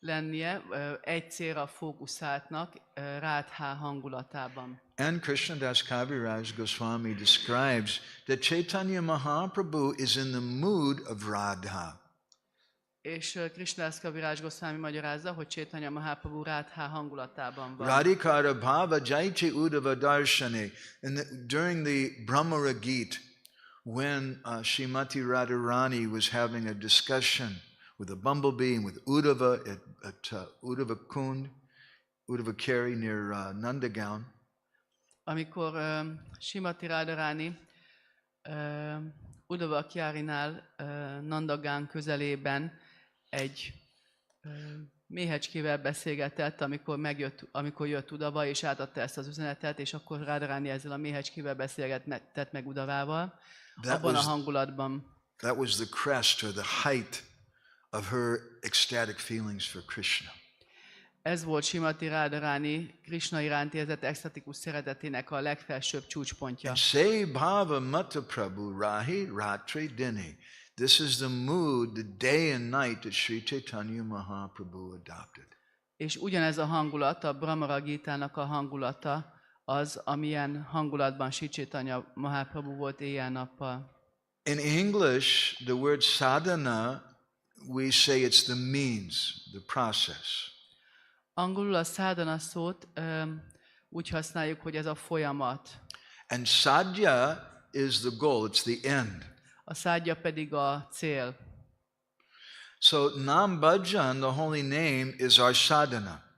lennie, egy célra fókuszáltnak, Rádhá hangulatában. And Krishnadas Kaviraj Goswami describes that Chaitanya Mahaprabhu is in the mood of Radha. És Krishnadas Kaviraj Goswami magyarázza, hogy Chaitanya Mahaprabhu Rádhá hangulatában van. Radhikara Bhava Jaiche Udava Darshane. And during the Brahmara Gita, when Srimati Radharani was having a discussion with a bumblebee and with Uddhava at Uddhava Kund, Uddhava Keri near Nandagaon. Amikor Srimati Radharani Uddhava Kyarinál Nandagán közelében egy méhecskével beszélgetett, amikor jött Uddhava, és átadta ezt az üzenetet, és akkor Radharani ezzel a méhecskével beszélgetett meg Uddhavával, abban a hangulatban. That was the crest or the height of her ecstatic feelings for Krishna. Ez volt Srimati Radharani Krishna iránti érzett extatikus szeretetének a legfelsőbb csúcspontja. Say bhava mata prabhu rahi ratri dini. This is the mood, the day and night that Sri Chaitanya Mahaprabhu adopted. És ugyanez a hangulat, a Brahmara Gítának a hangulata az, amilyen hangulatban Sri Chaitanya Mahaprabhu volt éjjel-nappal. In English, the word sadhana, we say it's the means, the process. Angolul a sadhana szót úgy használjuk, hogy ez a folyamat. And sadhya is the goal, it's the end. A sadhya pedig a cél. So Nam Bhajan, the holy name, is our sadhana.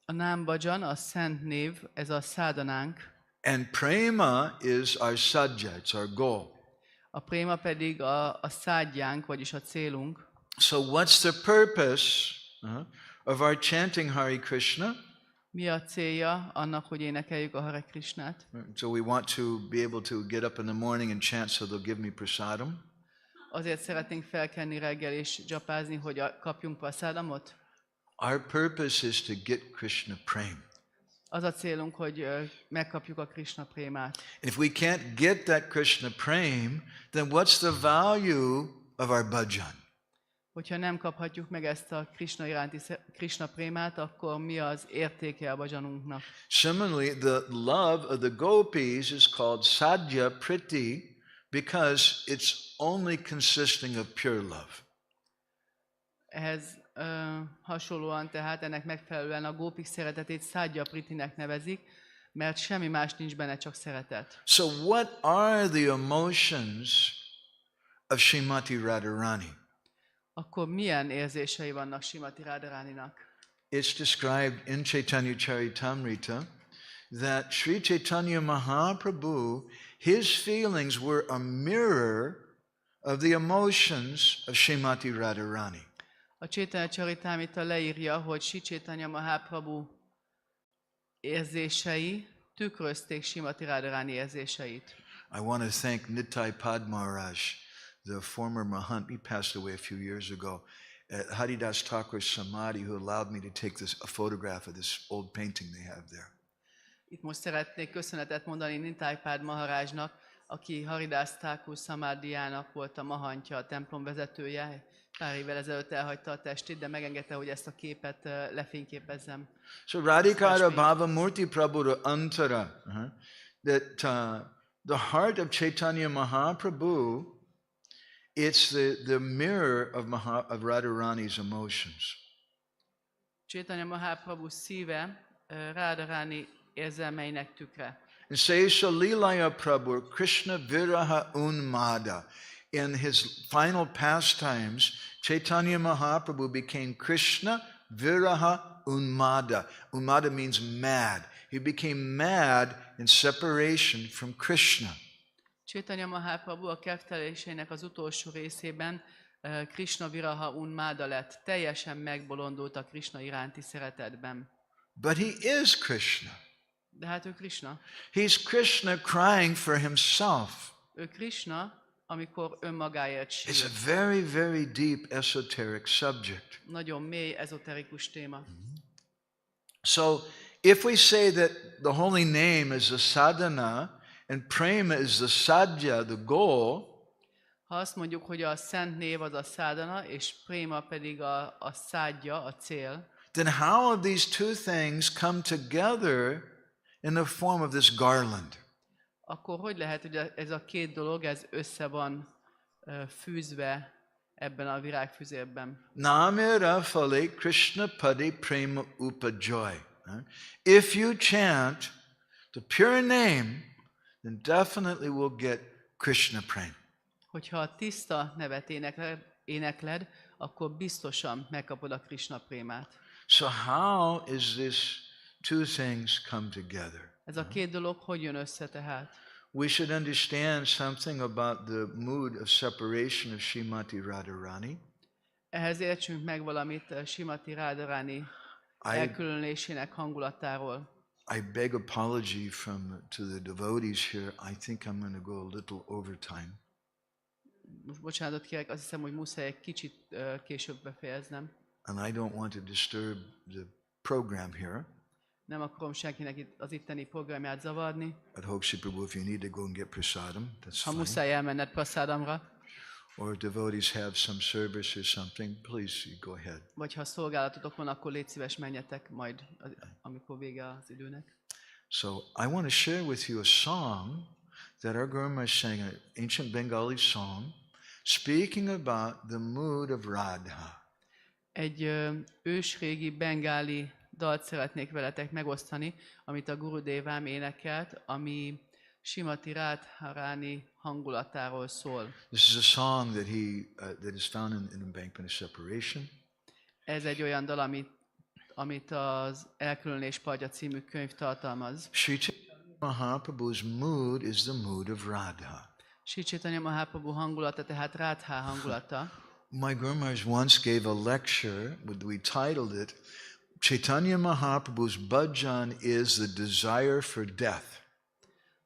A Nama-bhajan, a szent név, ez a sadhanánk. And prema is our sadhya, it's our goal. A préma pedig a szádjánk, vagyis a célunk. So what's the purpose of our chanting Hare Krishna? Mi a célja annak, hogy énekeljük a Hare Krishnát? So we want to be able to get up in the morning and chant so they'll give me prasadam. Azért szeretnénk felkelni reggel és japázni, hogy kapjunk prasadamot? Our purpose is to get Krishna prema. Az a célunk, hogy megkapjuk a Krishna prémát. If we can't get that Krishna prema, then what's the value of our bhajan? Hogyha nem kaphatjuk meg ezt a Krishna iránti Krishna prémát, akkor mi az értéke a bhajanunknak? Similarly, the love of the gopis is called sadhya priti because it's only consisting of pure love. Ehhez hasonlóan tehát ennek megfelelően a gópik szeretetét sadhya pritinek nevezik, mert semmi más nincs benne, csak szeretet. So what are the emotions of Srimati Radharani? Akkor milyen érzései vannak Srimati Radharaninak? It's described in Chaitanya Charitamrita that Sri Chaitanya Mahaprabhu, his feelings were a mirror of the emotions of Srimati Radharani. A Chaitanya Charitamrita leírja, hogy Sri Chaitanya Mahaprabhu érzései tükrözték Srimati Radharani érzéseit. I want to thank Nitai Pad Maharaj, the former Mahant. He passed away a few years ago. At Haridas Thakur Samadhi, who allowed me to take a photograph of this old painting they have there. Itt most szeretnék köszönetet mondani Nitai Pad Maharajnak, aki Haridas Thakur Samadhijának volt a mahantja, a templom vezetője. Pár évvel ezelőtt elhagyta a testét, de megengedte, hogy ezt a képet lefényképezzem. So Radhikara Bhava Murti Prabhu Antara, that the heart of Chaitanya Mahaprabhu, it's the mirror of Radharani's emotions. Chaitanya Mahaprabhu szíve Radharani érzelmeinek tükre. And Sesha Lilaya Prabhu, Krishna Viraha Unmada. In his final pastimes, Chaitanya Mahaprabhu became Krishna Viraha Unmada. Unmada means mad. He became mad in separation from Krishna. Chaitanya Mahaprabhu a keftelésének az utolsó részében Krishna Viraha Unmada lett. Teljesen megbolondult a Krishna iránti szeretetben. But he is Krishna. De hát ő Krishna. He's Krishna crying for himself. Ő Krishna, amikor önmagáért sír. It's a very, very deep esoteric subject. Nagyon mély, ezoterikus téma. So If we say that the holy name is the sadhana and prema is the sadhya, the goal, Ha azt mondjuk, hogy a szent név az a szádana, és préma pedig a szádja, a cél, then how have these two things come together in the form of this garland? akkor hogy lehet, hogy ez a két dolog, ez össze van fűzve ebben a virágfüzérben? Namira phale Krishna pade prema upajoy. If you chant the pure name, then definitely we'll get Krishna prema. Hogyha a tiszta nevet énekled, akkor biztosan megkapod a Krishna prémát. So how is this two things come together? Ez a két dolog hogy jön össze tehát? We should understand something about the mood of separation of Srimati Radharani. Ehhez értsünk meg valamit Srimati Radharani elkülönésének hangulatáról. I beg apology to the devotees here. I think I'm going to go a little overtime. Most bocsánatot kérek, azt hiszem, hogy muszáj egy kicsit később befejeznem. And I don't want to disturb the program here. Nem akarom senkinek az itteni programját zavarni. But Hoxi Prabhu, if you need to go and get prasadam, that's Ha fine. muszáj elmenned prasadamra, Or if devotees have some service or something, please go ahead. vagy ha szolgálatotok van, akkor légy szíves, menjetek majd, amikor vége az időnek. So I want to share with you a song that our Guru Maharaj sang, an ancient Bengali song, speaking about the mood of Radha. Egy ősrégi bengáli dalt szeretnék veletek megosztani, amit a Gurudevám énekelt, ami Srimati Radharani hangulatáról szól. This is a song that is found in Embankment of Separation. Ez egy olyan dal, amit az Elkülönülés Partja című könyv tartalmaz. Sri Chaitanya Mahaprabhu's mood is the mood of Radha. Sri Chaitanya Mahaprabhu hangulata, tehát Radha hangulata. My Guru Maharaj once gave a lecture, we titled it, Chaitanya Mahaprabhu's bhajan is the desire for death.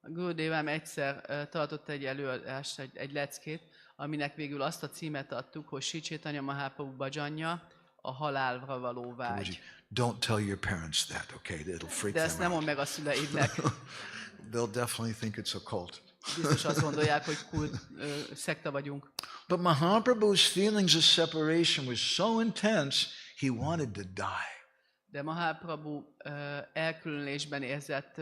A Gurudevám egyszer tartott egy előadást, egy leckét, aminek végül azt a címet adtuk, hogy Sri Chaitanya Mahaprabhu bhajanja a halálra való vágy. Don't tell your parents that, okay? It'll freak De ezt them nem mondd out. meg a szüleidnek. They'll definitely think it's a cult. Biztos azt gondolják, hogy szekta vagyunk. But Mahaprabhu's feelings of separation were so intense, he wanted to die. De Mahaprabhu elkülönülésben érzett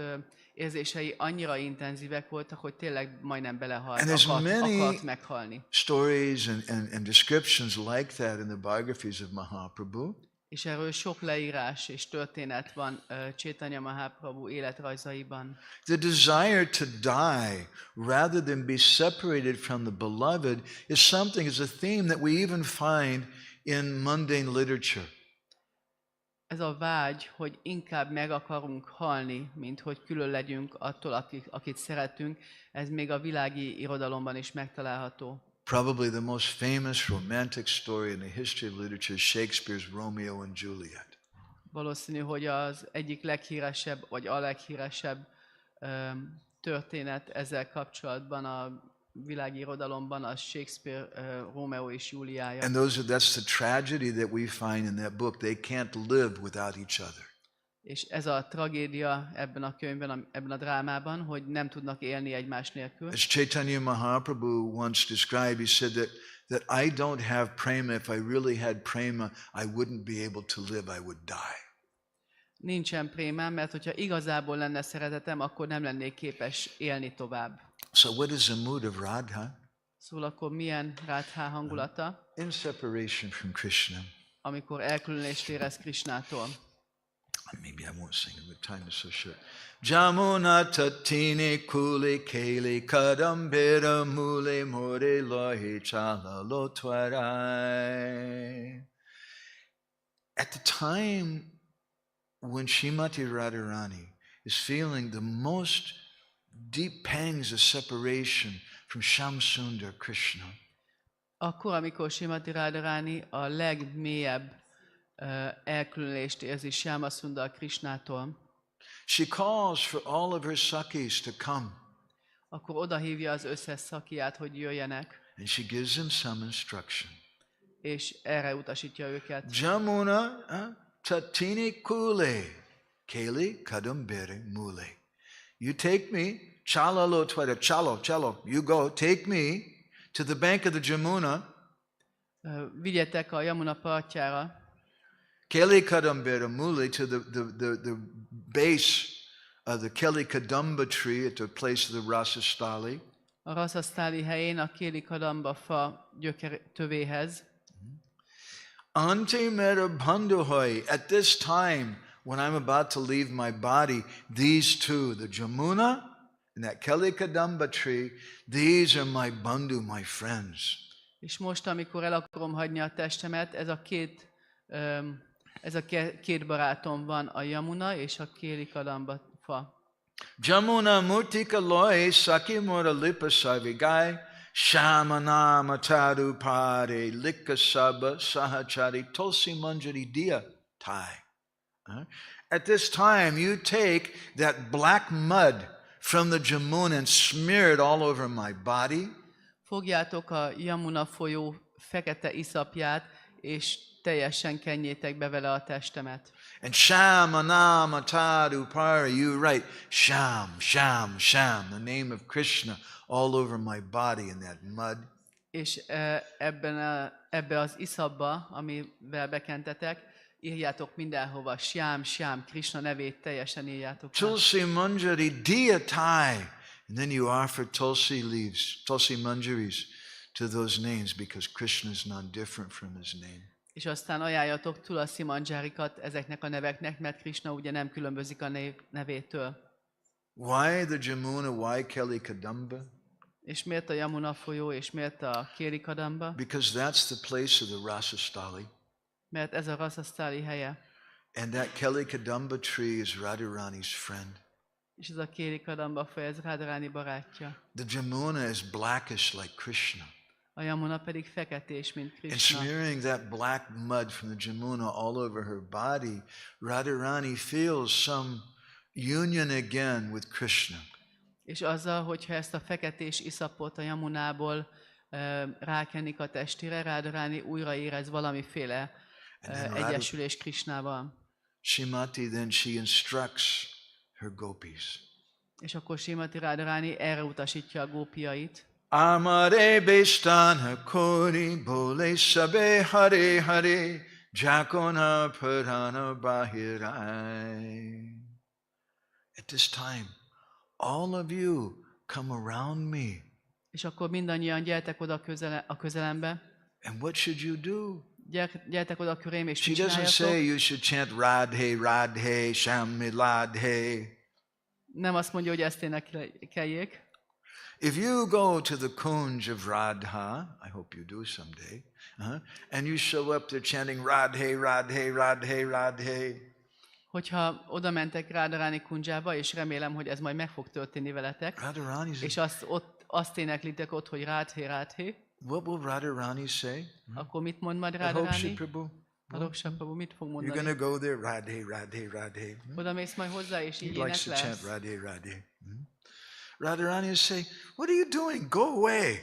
érzései annyira intenzívek voltak, hogy tényleg majdnem belehalt, akart meghalni. Stories and descriptions like that in the biographies of Mahaprabhu. És erről sok leírás és történet van Chaitanya Mahaprabhu életrajzaiban. The desire to die rather than be separated from the beloved is something, is a theme that we even find in mundane literature. Ez a vágy, hogy inkább meg akarunk halni, mint hogy külön legyünk attól, akit szeretünk, ez még a világi irodalomban is megtalálható. Probably the most famous romantic story in the history of literature is Shakespeare's Romeo and Juliet. Valószínű, hogy az egyik leghíresebb, vagy a leghíresebb történet ezzel kapcsolatban a világi irodalomban az Shakespeare Rómeó és Júliája. And that's the tragedy that we find in that book. They can't live without each other. És ez a tragédia ebben a könyvben, ebben a drámában, hogy nem tudnak élni egymás nélkül. As Chaitanya Mahaprabhu once described, he said that I don't have prema. If I really had prema, I wouldn't be able to live, I would die. Nincsen prémám, mert hogyha igazából lenne szeretetem, akkor nem lennék képes élni tovább. So what is the mood of Radha? Szóval akkor milyen Radha hangulata? In separation from Krishna. Amikor elkülönést érez Krishnától. Maybe I won't sing it, the time is so short. Jamuna tatini kuli keli kadambira mule more lohi chala lotwarai. At the time when Srimati Radharani is feeling the most deep pangs of separation from Shamsundar Krishna, akkor, amikor Srimati Radharani a legmélyebb elkülönülést érzi Shamsundar Krishnától, she calls for all of her sakis to come. Akkor odahívja az összes szakiát, hogy jöjjenek. And she gives them some instruction. És erre utasítja őket. Jamuna tatini kule Keli Kadambere Mule. You take me, chalalo twaida, chalo, you go, take me to the bank of the Jamuna. Vigyetek a Jamuna partjára. Keli Kadambere Mule, to the base of the Keli Kadamba tree at the place of the Rasastali. A Rasasztáli helyén a Kéli Kadamba fa tövéhez. Ante mera bandhuhoi. At this time, when I'm about to leave my body, these two, the Jamuna and that Keli Kadamba tree, these are my bandhu, my friends. És most, amikor el akarom hagyni a testemet, ez a két barátom van, a Jamuna és a Kéli Kadamba fa. Jamuna Murtika Loy Sakimura Lipa Savigai Shamanama Taru Pare Lika Saba Sahachari Tulsi Manjari Dia Tai. At this time, you take that black mud from the Jamuna and smear it all over my body. Fogjátok a Jamuna folyó fekete iszapját, és teljesen kenjétek be vele a testemet. And Shamanama Taru Pare, you write Sham, Sham, Sham, the name of Krishna, all over my body in that mud. És ebbe az iszapba, amivel bekentetek, írjátok mindenhova, Syám, Syám, Krishna nevét teljesen írjátok. Tulsi Manjari Dia Tai. And then you offer Tulsi leaves, Tulsi Manjaris to those names because Krishna is not different from his name. És aztán ajánljatok Tulsi Manjarikat ezeknek a neveknek, mert Krishna ugye nem különbözik a nevétől. Why the Jamuna? Why Keli Kadamba? És miért a Jamuna folyó, és miért a Kéli Kadamba? Because that's the place of the Rasastali. Mert ez a Rasasztáli helye. And that Keli Kadamba tree is Radharani's friend. És ez a Kéli Kadamba fa, ez Radharani barátja. The Jamuna is blackish like Krishna. A Jamuna pedig feketés, mint And Krishna. smearing that black mud from the Jamuna all over her body, Radharani feels some union again with Krishna. És azzal, hogyha ezt a feketés iszapot a Jamunából rákenik a testére, Radharani újra érez valamiféle egyesülés Krishnával. Srimati then she instructs her gopis. És akkor Srimati Radharani erre utasítja a gópiait. Amare bestana kori bole sabe hare hare jakona purana bahirai. At this time, all of you come around me. És akkor mindannyian gyertek oda a közelembe. And what should you do? Gyertek oda körém, és She doesn't say you should chant Radhe, Radhe, Shami Ladhe. Nem azt mondja, hogy ezt énekeljék. If you go to the kunj of Radha, I hope you do someday, and you show up there chanting Radhe, Radhe, Radhe, Radhe. Hogyha oda mentek Radharani kundzsába, és remélem, hogy ez majd meg fog történni veletek, és azt éneklitek ott, hogy Radhe, Radhe. What will Radharani say? Akkor mit mond majd Radharani? Adhoksha Prabhu mit fog You're mondani? going to go there, Radhe, Radhe, Radhe. Oda mész majd hozzá, és így He likes to chant éneklesz. Radhe, Radhe. Radharani will say, what are you doing? Go away.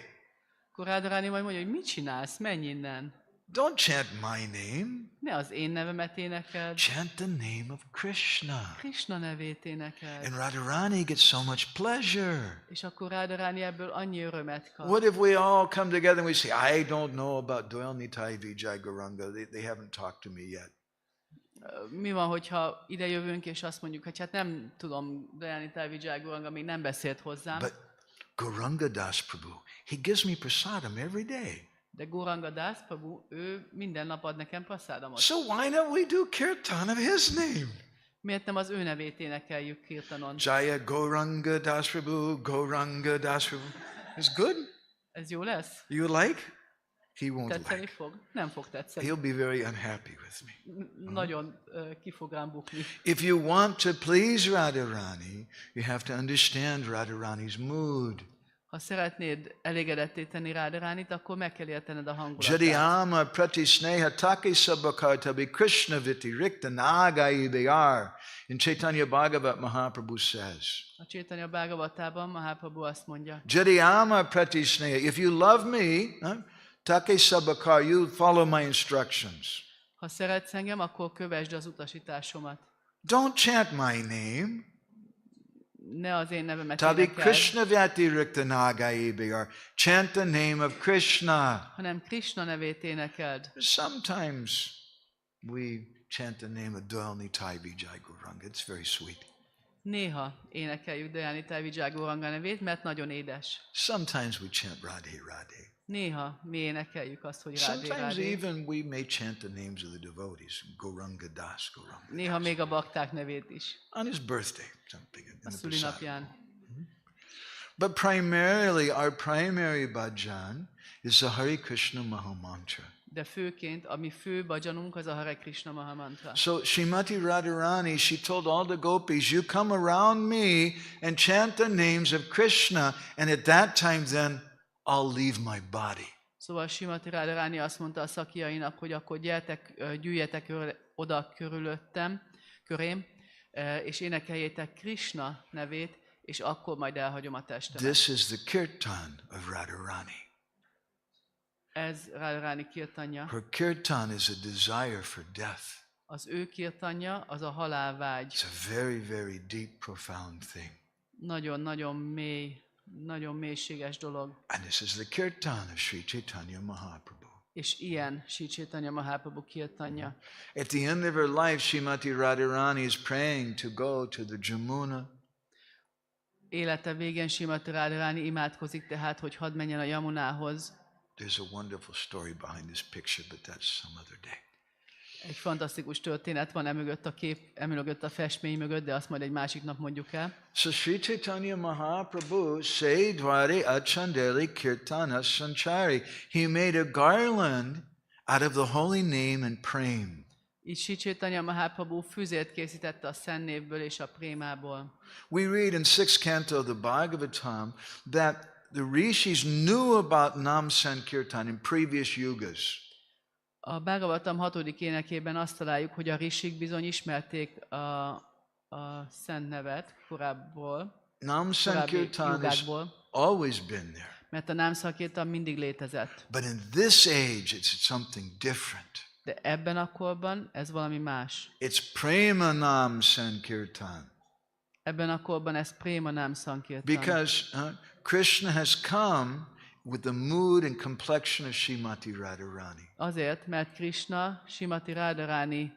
Akkor Radharani majd mondja, hogy mit csinálsz? Menj innen. Don't chant my name. Ne az én nevemet énekeld. Chant the name of Krishna. Krishna nevét énekeld. And Radharani gets so much pleasure. És akkor Radharani ebből annyi örömet kap. What if we all come together and we say, I don't know about Doyal Nitai Vijay Gauranga. They haven't talked to me yet. Mi van, hogyha ide jövünk, és azt mondjuk, hogy hát nem tudom, Doyal Nitai Vijay Gauranga még nem beszélt hozzám. But Gauranga Das Prabhu, he gives me prasadam every day. De Gauranga Das Prabhu, ő minden nap ad nekem prasadamot. So why don't we do kirtan of his name? Miért nem az ő nevét énekeljük kirtanon? Jaya Gauranga Das Prabhu, Gauranga Das Prabhu. It's good. Ez jó lesz? You like? He won't Tetszeni like. fog? Nem fog tetszeni. He'll be very unhappy with me. Nagyon ki fog rám bukni. If you want to please Radharani, you have to understand Radharani's mood. Ha szeretnéd elégedetté tenni Radharanit, akkor meg kell értened a hangulatát. Jadiyama prati sneha taki sabhakartabi Krishna viti rikta nagai bayar. In Chaitanya Bhagavat Mahaprabhu says. A Chaitanya Bhagavatában Mahaprabhu azt mondja. Jadiyama prati sneha. If you love me, taki sabhakar, you follow my instructions. Ha szeretsz engem, akkor kövesd az utasításomat. Don't chant my name. Ne az én nevemet Tabi énekeld, Krishna Vyatirikta Nagaibi, or chant the name of Krishna. hanem Krishna nevét énekeld. Sometimes we chant the name of Doyal Nitai Vijay Gauranga. It's very sweet. Néha énekeljük Dayanitai Vijay Gauranga nevét, mert nagyon édes. Sometimes we chant Radhe Radhe. Néha mi énekeljük azt, hogy Radhe Sometimes Radhe. even we may chant the names of the devotees, Gauranga Das, Gauranga Néha Das. még a bakták nevét is. On his birthday, something in A the prasad. szülinapján. But primarily, our primary bhajan is the Hare Krishna Mahamantra. De főként, a mi fő bhajanunk az a Hare Krishna Mahamantra. So Srimati Radharani, she told all the gopis, you come around me and chant the names of Krishna, and at that time then I'll leave my body. Szóval Srimati Radharani azt mondta a szakiainak, hogy akkor gyertek, gyűjjetek oda körém, és énekeljétek Krishna nevét, és akkor majd elhagyom a testemet. This is the kirtan of Radharani. Ez Radharani kirtanja. Her kirtan is a desire for death. Az ő kirtanja az a halálvágy. It's a very, very deep, profound thing. Nagyon-nagyon mély, nagyon mélységes dolog. And this is the kirtan of Sri Chaitanya Mahaprabhu. És ilyen Sri Chaitanya Mahaprabhu kirtanja. At the end of her life, Srimati Radharani is praying to go to the Jamuna. Élete végén Srimati Radharani imádkozik tehát, hogy hadd menjen a Yamunához. There's a wonderful story behind this picture, but that's some other day. Egy fantasztikus történet van emögött a kép, emögött a festmény mögött, de azt majd egy másik nap mondjuk el. So Sri Chaitanya Mahaprabhu say dware achandeli kirtana sanchari. He made a garland out of the holy name and prem. Így Sri Chaitanya Mahaprabhu füzért készítette a szennévből és a prémából. We read in 6th canto of the Bhagavatam that the rishis knew about Nam Sankirtan in previous yugas. A Bhagavatam 6. énekében azt találjuk, hogy a rishik bizony ismerték a szent nevet korábból, Nam korábbi Sankirtan has jugákból, always been there. mert a Nam Sankirtan mindig létezett. But in this age, it's something different. De ebben a korban ez valami más. It's Prema Nam Sankirtan. Ebben a korban ez Préma Nam Sankirtan. Because Krishna has come with the mood and complexion of Srimati Radharani. Azért, mert Krishna Srimati Radharani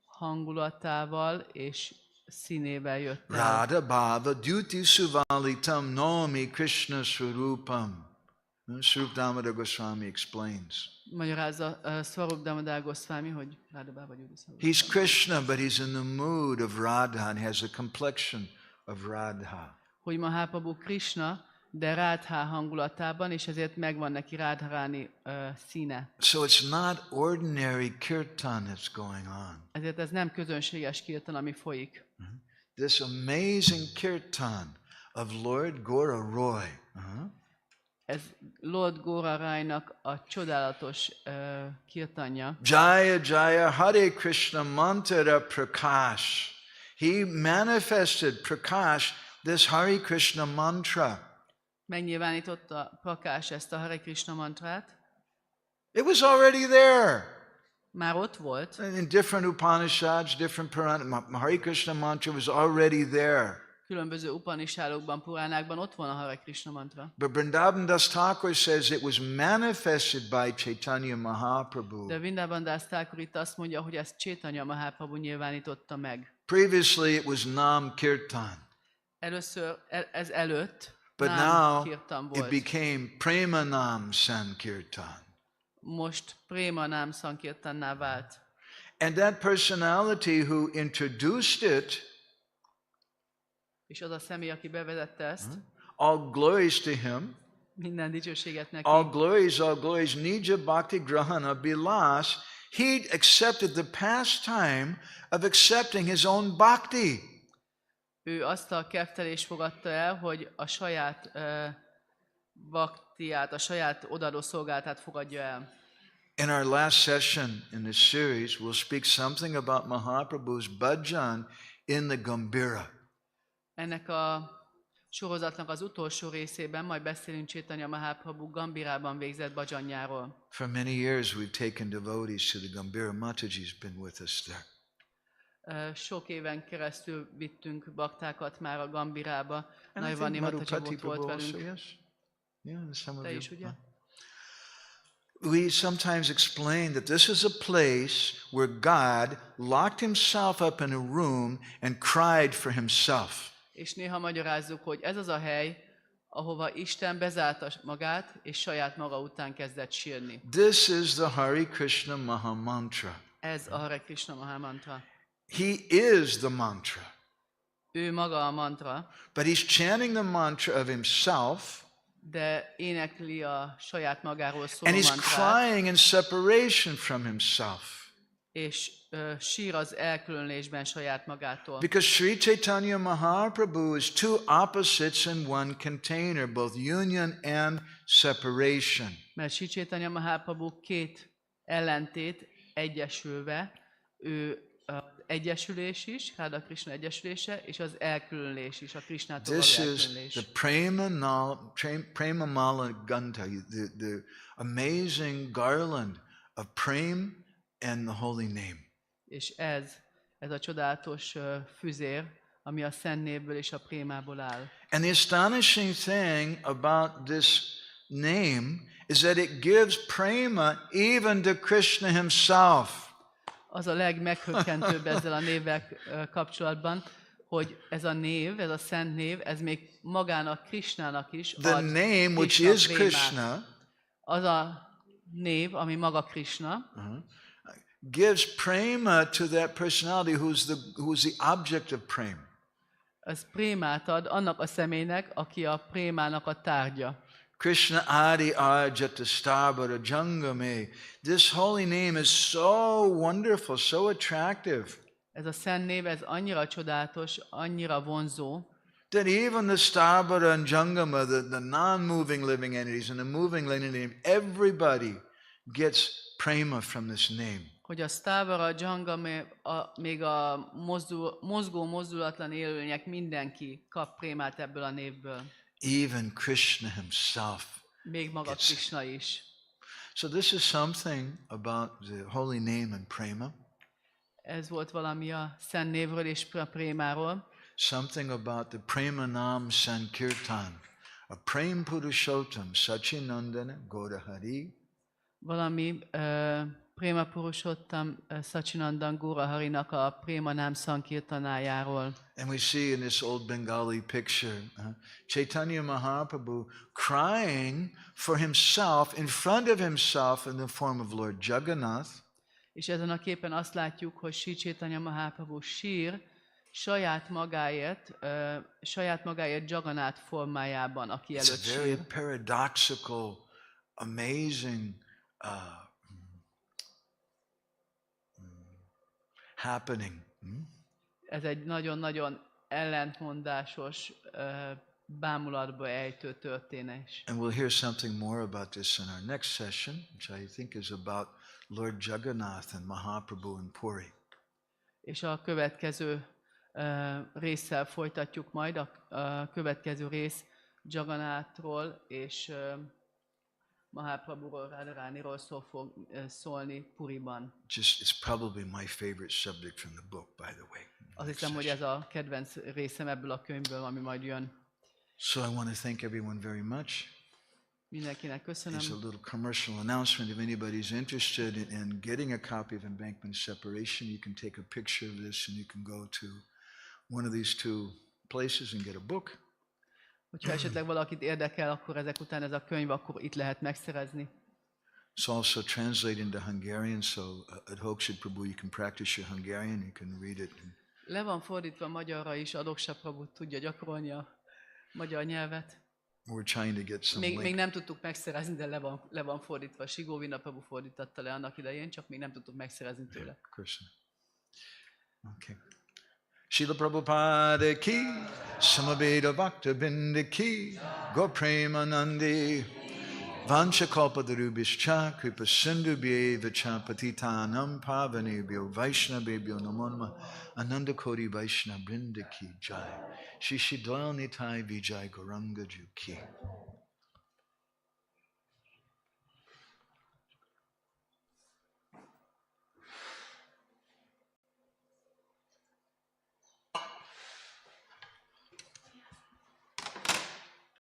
hangulatával és színével jött el. Radha Bhava Duti Suvalitam Nomi Krishna Swarupam. Swarup Damodar Goswami explains. Magyarázza Swarup Damodar Goswami, hogy Radha Bhava Duti Swarup. He's Krishna, but he's in the mood of Radha and has a complexion of Radha. Hogy Mahaprabhu Krishna, de Radha hangulatában, és ezért megvan neki Radharani színe. So it's not ordinary kirtan that's going on. Ezért ez nem közönséges kirtan, ami folyik. This amazing kirtan of Lord Gour Roy. Ez Lord Gour Roynak a csodálatos kirtanja. Jaya Jaya Hare Krishna Mantra Prakash. He manifested Prakash, this Hare Krishna mantra. Megnyilvánította Prakás ezt a Hare Krishna mantrát. It was already there. Már ott volt. In different Upanishads, different Puranas, Hare Krishna mantra was already there. Különböző Upanishadokban, Puránákban ott van a Hare Krishna mantra. But Vrindavan Das Thakur says it was manifested by Chaitanya Mahaprabhu. De Vrindavan Das Thakur itt azt mondja, hogy ezt Chaitanya Mahaprabhu nyilvánította meg. Previously it was Nam Kirtan. Először, ez előtt But Nam now Kirtan it volt. became Premanam Sankirtan. Most Préma Nam Sankirtanná vált. And that personality who introduced it, És az a személy, aki bevezette ezt, all glories to him, minden dicsőséget neki, all glories, Nija Bhakti Grahana Bilas, he accepted the pastime of accepting his own bhakti. ő azt a keftelést fogadta el, hogy a saját bhaktiát, a saját odaadó szolgálatát fogadja el. In our last session in this series, we'll speak something about Mahaprabhu's bhajan in the Gambhira. Ennek a sorozatnak az utolsó részében majd beszélünk Chaitanya Mahaprabhu Gambhirában végzett bhajanjáról. For many years we've taken devotees to the Gambhira. Mataji's been with us there. Sok éven keresztül vittünk baktákat már a Gambirába. And I think Nagyvani Mataji Madhupati ott volt Prabhu also, velünk. yes? Yeah, and some of Te you. is, ugye? We sometimes explain that this is a place where God locked himself up in a room and cried for himself. És néha magyarázzuk, hogy ez az a hely, ahova Isten bezárta magát, és saját maga után kezdett sírni. This is the Hare Krishna Maha Mantra. Ez a Hare Krishna Maha Mantra. He is the mantra. Ő maga a mantra, But he's chanting the mantra of himself, de énekli a saját magáról szóló and he's mantrát, crying in separation from himself. és sír az elkülönülésben saját magától. Because Sri Chaitanya Mahaprabhu is two opposites in one container, both union and separation. Mert Sri Chaitanya Mahaprabhu két ellentét egyesülve, ő az egyesülés is, Radha Krishna egyesülése, és az elkülönülés is, a Krishnától való This is elkülönülés. the prema-mala ganta, the amazing garland of prema and the holy name. És ez a csodálatos füzér, ami a szent névből és a prémából áll. And the astonishing thing about this name is that it gives prema even to Krishna himself. Az a legmeghökkentőbb ezzel a névvel kapcsolatban, hogy ez a név, ez a szent név, ez még magának Krishnának is The ad name which Krishna is prémát. Krishna Az a név, ami maga Krishna, gives prema to that personality who's the object of prema. az prémát ad annak a személynek, aki a prémának a tárgya. Krishna Adi Arjata Starbara Jangame. This holy name is so wonderful, so attractive, Ez a szent név, ez annyira csodálatos, annyira vonzó, that even the Starbara and Jangama, the non-moving living entities and the moving living entities, everybody gets prema from this name. hogy a Stavara, Janga, még a mozgó, mozdulatlan élőlények, mindenki kap prémát ebből a névből. Even Krishna himself. Még maga Krishna is. So this is something about the holy name and prema, Ez volt valami a szent névről és a prémáról. something about the Premanam Sankirtan, a Prem Purushottam Sachinandana Gaurahari, Valami Préma Purushottam Sachinandan Gour Harinak a Prémanám Sankirtanájáról. and we see in this old Bengali picture Chaitanya Mahaprabhu crying for himself in front of himself in the form of Lord Jagannath, És ezen a képen azt látjuk, hogy Sri Chaitanya Mahaprabhu sír saját magáért Jagannath formájában, aki It's előtt a very sír. paradoxical, amazing happening. Ez egy nagyon-nagyon ellentmondásos, bámulatba ejtő történés. And we'll hear something more about this in our next session, which I think is about Lord Jagannath and Mahaprabhu in Puri. És a következő résszel folytatjuk majd, a következő rész Jagannathról és Mahaprabhuról, Radharaniról fog szólni Puriban. It's probably my favorite subject from the book, by the way. Azt hiszem, hogy ez a kedvenc részem ebből a könyvből, ami majd jön. So I want to thank everyone very much. Mindenkinek köszönöm. It's a little commercial announcement. If anybody's interested in getting a copy of Embankment Separation, you can take a picture of this and you can go to one of these two places and get a book. Hogyha esetleg valakit érdekel, akkor ezek után ez a könyv, akkor itt lehet megszerezni. It's also translated into Hungarian, so at Hoksha Prabhu you can practice your Hungarian, you can read it. Le van fordítva magyarra is, Adoksa Prabhu tudja gyakorolni a magyar nyelvet. We're trying to get some Még link. nem tudtuk megszerezni, de le van fordítva. Govinda Prabhu fordította le annak idején, csak még nem tudtuk megszerezni tőle. Krishna. Okay. Srila Prabhupada ki, Samaveda Bhakta Binda ki, Gaur Premanandi, Vancha Kalpadarubhischa, Kripa Sindhubhye Cha Patitanam Pavanebhyo Vaishnavebhyo Namo Namah, Ananda Koti Vaishnava Brinda ki Jai, Shri Shri Dayal Nitai Vijay Gauranga Ju ki.